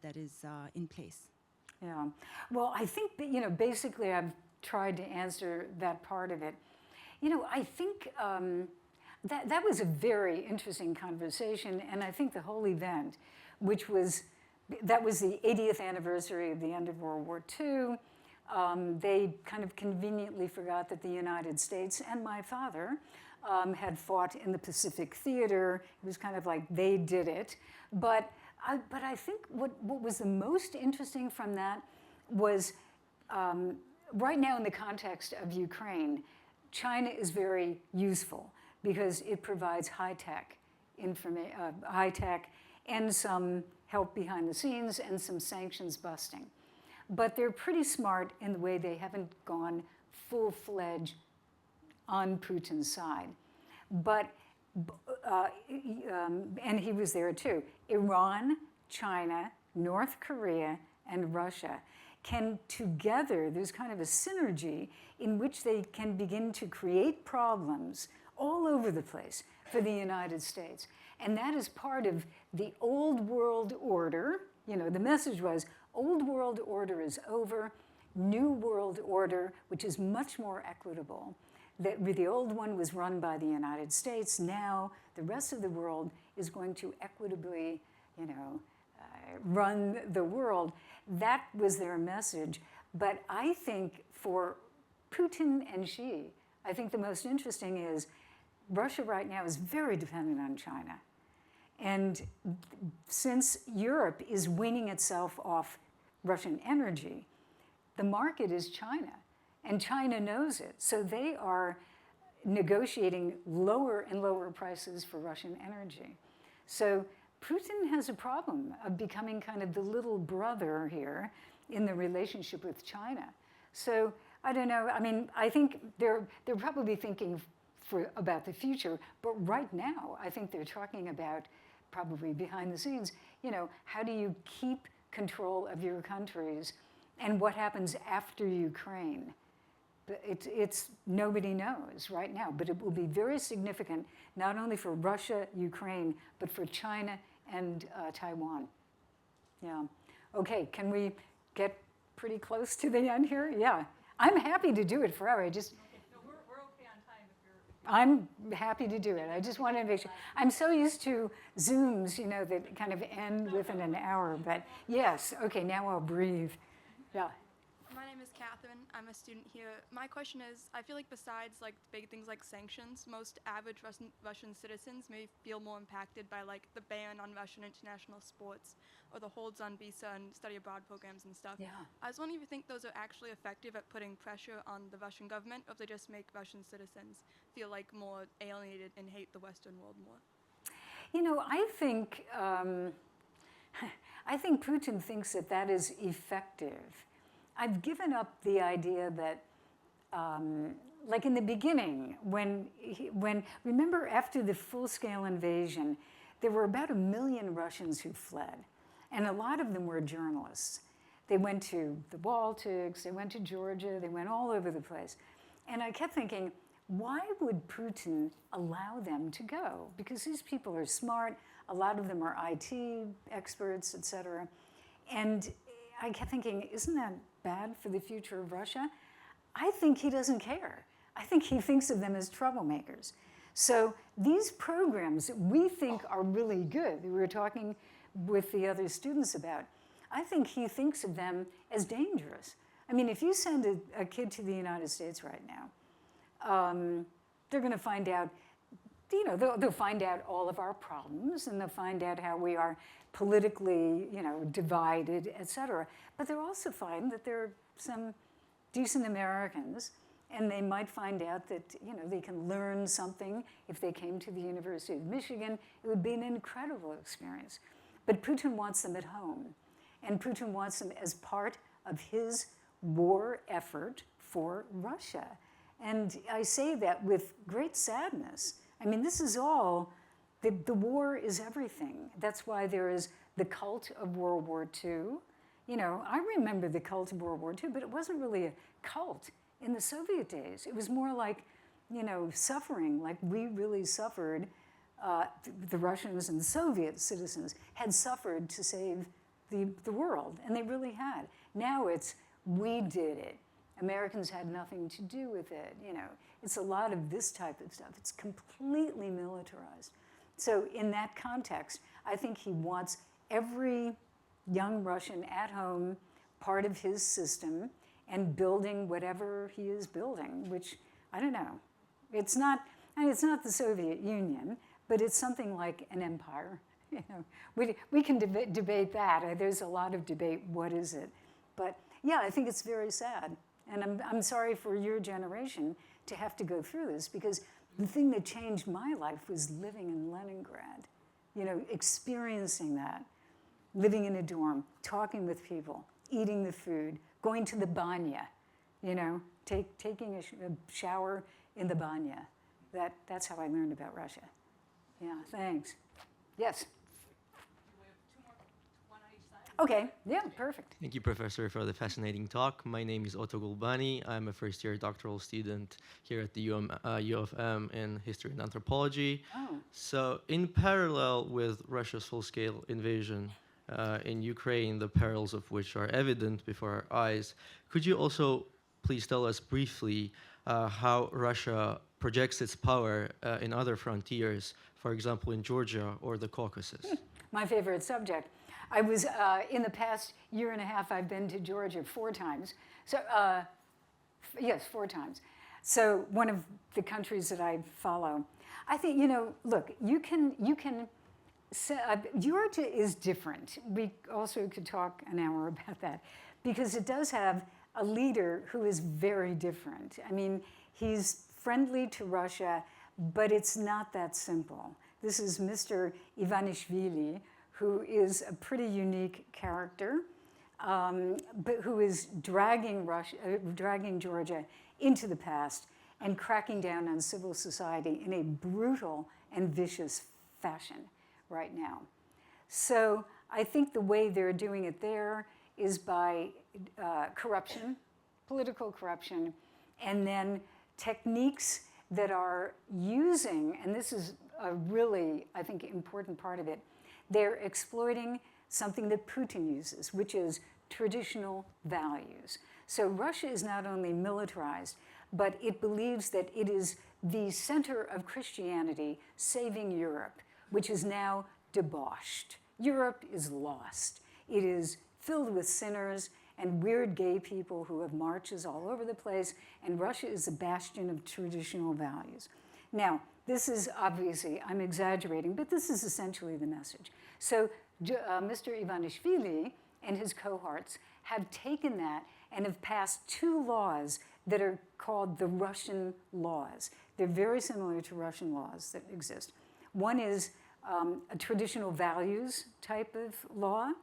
that is in place? Yeah. Well, I think, basically I've tried to answer that part of it. I think that was a very interesting conversation, and I think the whole event, that was the 80th anniversary of the end of World War II. They kind of conveniently forgot that the United States and my father had fought in the Pacific Theater. It was kind of like they did it. But I think what was the most interesting from that was right now in the context of Ukraine, China is very useful because it provides high-tech and some help behind the scenes and some sanctions busting. But they're pretty smart in the way they haven't gone full-fledged on Putin's side. But, and he was there too, Iran, China, North Korea, and Russia can together, there's kind of a synergy in which they can begin to create problems all over the place for the United States. And that is part of the old world order. You know, the message was, old world order is over, new world order, which is much more equitable. The old one was run by the United States. Now the rest of the world is going to equitably, you know, run the world. That was their message. But I think for Putin and Xi, I think the most interesting is Russia right now is very dependent on China. And since Europe is weaning itself off Russian energy, the market is China. And China knows it. So they are negotiating lower and lower prices for Russian energy. So Putin has a problem of becoming kind of the little brother here in the relationship with China. So I don't know. I mean, I think they're probably thinking about the future. But right now, I think they're talking about, probably behind the scenes, you know, how do you keep control of your countries and what happens after Ukraine? It's nobody knows right now, but it will be very significant, not only for Russia, Ukraine, but for China and Taiwan. Yeah. Okay, can we get pretty close to the end here? Yeah. I'm happy to do it forever. I just. No, we're okay on time if you're. I'm happy to do it. I just wanted to make sure. I'm so used to Zooms, you know, that kind of end within an hour. But yes, okay, now I'll breathe. Yeah. My name is Catherine. I'm a student here. My question is, I feel like besides like big things like sanctions, most average Russian citizens may feel more impacted by like the ban on Russian international sports or the holds on visa and study abroad programs and stuff. Yeah. I was wondering if you think those are actually effective at putting pressure on the Russian government, or if they just make Russian citizens feel like more alienated and hate the Western world more. You know, I think Putin thinks that that is effective. I've given up the idea that, like in the beginning, when remember after the full-scale invasion, there were about 1 million Russians who fled, and a lot of them were journalists. They went to the Baltics, they went to Georgia, they went all over the place. And I kept thinking, why would Putin allow them to go? Because these people are smart, a lot of them are IT experts, et cetera. And I kept thinking, isn't that bad for the future of Russia? I think he doesn't care. I think he thinks of them as troublemakers. So these programs that we think are really good, that we were talking with the other students about, I think he thinks of them as dangerous. I mean, if you send a kid to the United States right now, they're going to find out, you know, they'll find out all of our problems, and they'll find out how we are politically, you know, divided, et cetera. But they'll also find that there are some decent Americans, and they might find out that, you know, they can learn something. If they came to the University of Michigan, it would be an incredible experience. But Putin wants them at home, and Putin wants them as part of his war effort for Russia. And I say that with great sadness. I mean, this is all, the war is everything. That's why there is the cult of World War II. You know, I remember the cult of World War II, but it wasn't really a cult in the Soviet days. It was more like, you know, suffering, like we really suffered. The Russians and the Soviet citizens had suffered to save the world, and they really had. Now it's, we did it. Americans had nothing to do with it, you know. It's a lot of this type of stuff. It's completely militarized. So in that context, I think he wants every young Russian at home, part of his system, and building whatever he is building, which, I don't know. It's not, I mean, it's not the Soviet Union, but it's something like an empire. You know, we can debate that. There's a lot of debate, what is it? But yeah, I think it's very sad. And I'm sorry for your generation to have to go through this, because the thing that changed my life was living in Leningrad, you know, experiencing that, living in a dorm, talking with people, eating the food, going to the banya, you know, taking a shower in the banya. That's how I learned about Russia. Yeah, thanks. Yes? We have two more, one on each side. Okay, yeah, perfect. Thank you, Professor, for the fascinating talk. My name is Otto Gulbani. I'm a first-year doctoral student here at the U of M in History and Anthropology. Oh. So, in parallel with Russia's full-scale invasion in Ukraine, the perils of which are evident before our eyes, could you also please tell us briefly how Russia projects its power in other frontiers, for example, in Georgia or the Caucasus? My favorite subject. I was, in the past year and a half, I've been to Georgia 4 times. So, yes, 4 times. So one of the countries that I follow. I think, look, Georgia is different. We also could talk an hour about that because it does have a leader who is very different. I mean, he's friendly to Russia, but it's not that simple. This is Mr. Ivanishvili, who is a pretty unique character, but who is dragging Georgia into the past and cracking down on civil society in a brutal and vicious fashion right now. So I think the way they're doing it there is by corruption, political corruption, and then techniques that are using, and this is a really, I think, important part of it, they're exploiting something that Putin uses, which is traditional values. So Russia is not only militarized, but it believes that it is the center of Christianity saving Europe, which is now debauched. Europe is lost. It is filled with sinners and weird gay people who have marches all over the place, and Russia is a bastion of traditional values. Now, this is obviously, I'm exaggerating, but this is essentially the message. So Mr. Ivanishvili and his cohorts have taken that and have passed 2 laws that are called the Russian laws. They're very similar to Russian laws that exist. One is a traditional values type of law,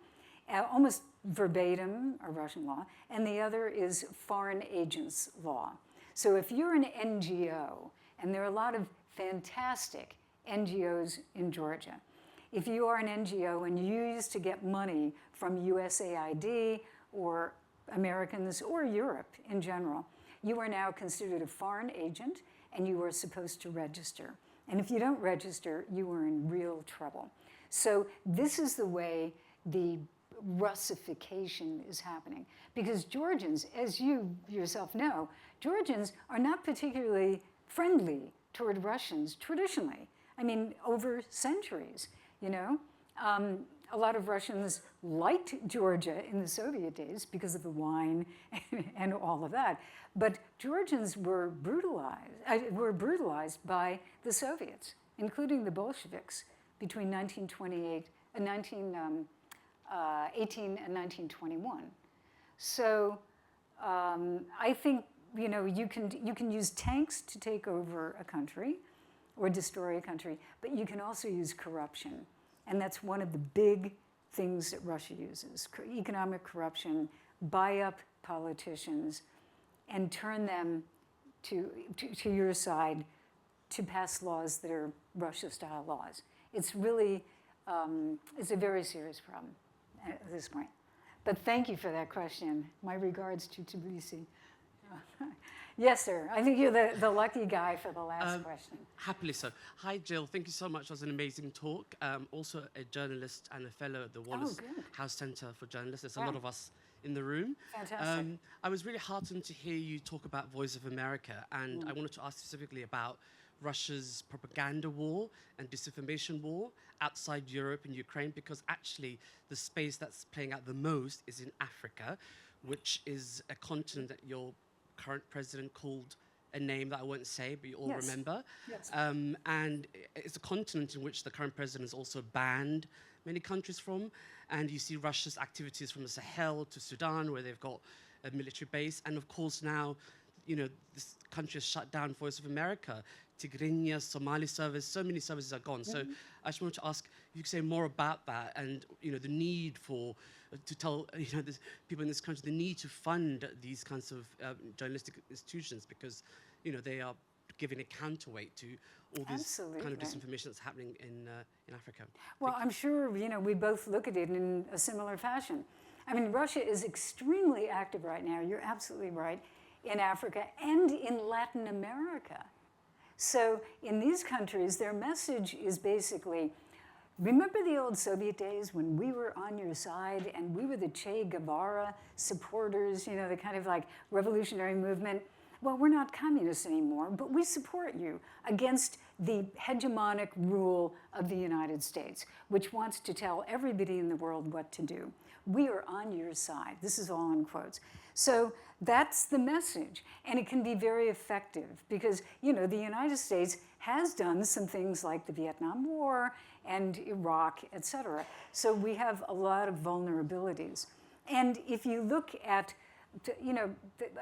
almost verbatim a Russian law, and the other is foreign agents law. So if you're an NGO, and there are a lot of fantastic NGOs in Georgia. If you are an NGO and you used to get money from USAID or Americans or Europe in general, you are now considered a foreign agent and you are supposed to register. And if you don't register, you are in real trouble. So this is the way the Russification is happening. Because Georgians, as you yourself know, Georgians are not particularly friendly toward Russians traditionally. I mean, over centuries, a lot of Russians liked Georgia in the Soviet days because of the wine and all of that. But Georgians were brutalized by the Soviets, including the Bolsheviks, between 1918 and 1921. So I think you can use tanks to take over a country or destroy a country, but you can also use corruption. And that's one of the big things that Russia uses, economic corruption, buy up politicians, and turn them to your side to pass laws that are Russia-style laws. It's really, it's a very serious problem at this point. But thank you for that question. My regards to Tbilisi. Yes, sir. I think you're the lucky guy for the last question. Happily so. Hi, Jill. Thank you so much. It was an amazing talk. Also a journalist and a fellow at the Wallace House Center for Journalists. There's a lot of us in the room. Fantastic. I was really heartened to hear you talk about Voice of America, and I wanted to ask specifically about Russia's propaganda war and disinformation war outside Europe and Ukraine, because actually the space that's playing out the most is in Africa, which is a continent that your current president called a name that I won't say, but you all remember. Yes. And it's a continent in which the current president has also banned many countries from. And you see Russia's activities from the Sahel to Sudan, where they've got a military base. And of course now, this country has shut down Voice of America, Tigrinya, Somali service, so many services are gone. So I just wanted to ask if you could say more about that and, the need to tell, the people in this country the need to fund these kinds of journalistic institutions because, they are giving a counterweight to all this kind of Absolutely. disinformation that's happening in Africa? Well, I'm sure, we both look at it in a similar fashion. I mean, Russia is extremely active right now, you're absolutely right, in Africa and in Latin America. So in these countries, their message is basically, remember the old Soviet days when we were on your side and we were the Che Guevara supporters, the kind of like revolutionary movement? Well, we're not communists anymore, but we support you against the hegemonic rule of the United States, which wants to tell everybody in the world what to do. We are on your side. This is all in quotes. So that's the message. And it can be very effective because, the United States has done some things like the Vietnam War and Iraq, et cetera. So we have a lot of vulnerabilities. And if you look at,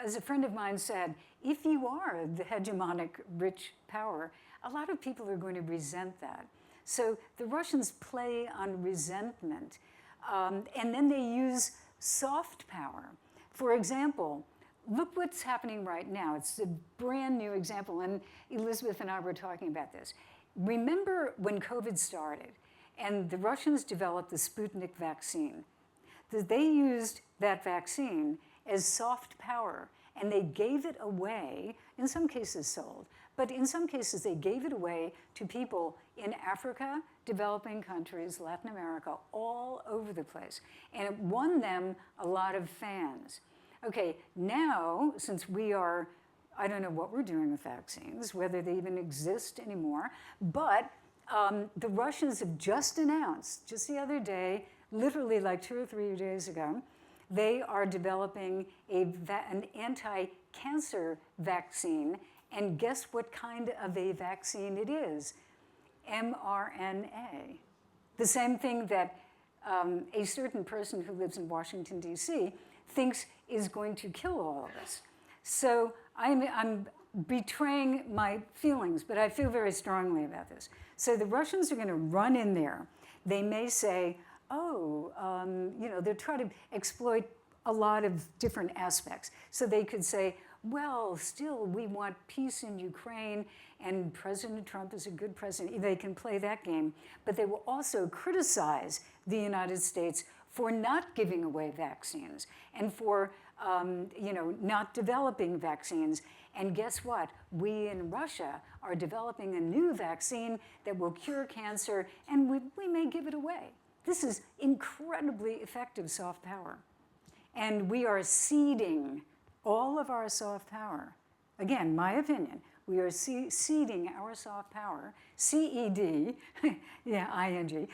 as a friend of mine said, if you are the hegemonic rich power, a lot of people are going to resent that. So the Russians play on resentment. And then they use soft power. For example, look what's happening right now. It's a brand new example, and Elizabeth and I were talking about this. Remember when COVID started and the Russians developed the Sputnik vaccine? They used that vaccine as soft power, and they gave it away, in some cases sold, but in some cases they gave it away to people in Africa, developing countries, Latin America, all over the place. And it won them a lot of fans. Okay, now, since we are, I don't know what we're doing with vaccines, whether they even exist anymore, but the Russians have just announced, just the other day, literally like 2 or 3 days ago, they are developing an anti-cancer vaccine, and guess what kind of a vaccine it is? mRNA. The same thing that a certain person who lives in Washington, D.C. thinks is going to kill all of us. So I'm betraying my feelings, but I feel very strongly about this. So the Russians are going to run in there. They may say, they'll try to exploit a lot of different aspects. So they could say, well, still, we want peace in Ukraine, and President Trump is a good president. They can play that game. But they will also criticize the United States for not giving away vaccines and for not developing vaccines. And guess what? We in Russia are developing a new vaccine that will cure cancer, and we may give it away. This is incredibly effective soft power. And we are ceding all of our soft power. Again, my opinion, we are ceding our soft power, C-E-D, I-N-G,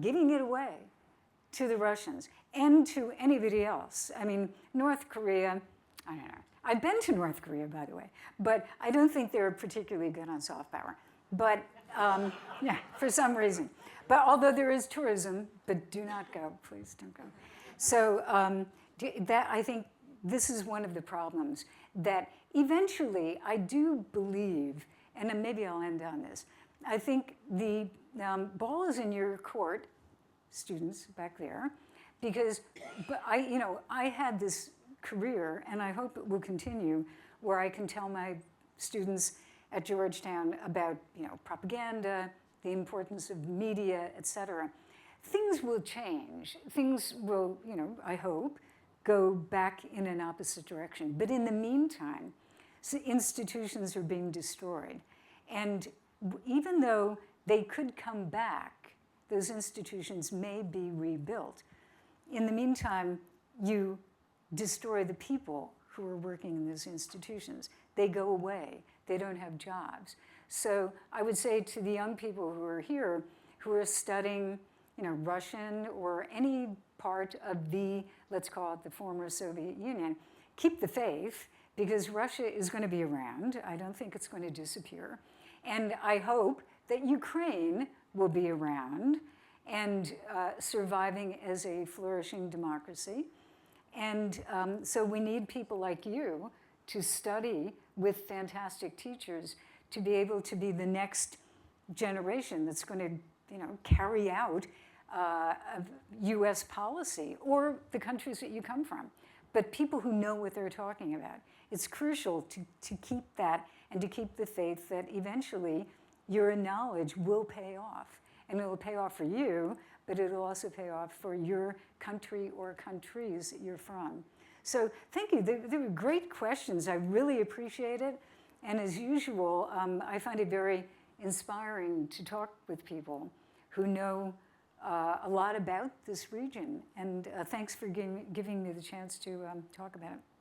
giving it away to the Russians and to anybody else. I mean, North Korea, I don't know. I've been to North Korea, by the way, but I don't think they're particularly good on soft power. But for some reason. But although there is tourism, but do not go, please don't go. So I think this is one of the problems that eventually I do believe, and maybe I'll end on this, I think the ball is in your court, students back there, because I had this career, and I hope it will continue, where I can tell my students at Georgetown about propaganda, the importance of media, et cetera. Things will change. Things will, I hope, go back in an opposite direction. But in the meantime, institutions are being destroyed. And even though they could come back, those institutions may be rebuilt. In the meantime, you destroy the people who are working in those institutions. They go away. They don't have jobs. So I would say to the young people who are here, who are studying Russian or any part of the, let's call it the former Soviet Union, keep the faith, because Russia is going to be around. I don't think it's going to disappear. And I hope that Ukraine will be around and surviving as a flourishing democracy. And so we need people like you to study with fantastic teachers to be able to be the next generation that's going to carry out U.S. policy or the countries that you come from. But people who know what they're talking about. It's crucial to keep that and to keep the faith that eventually your knowledge will pay off. And it will pay off for you, but it will also pay off for your country or countries that you're from. So thank you. They were great questions. I really appreciate it. And as usual, I find it very inspiring to talk with people who know a lot about this region. And thanks for giving me the chance to talk about it.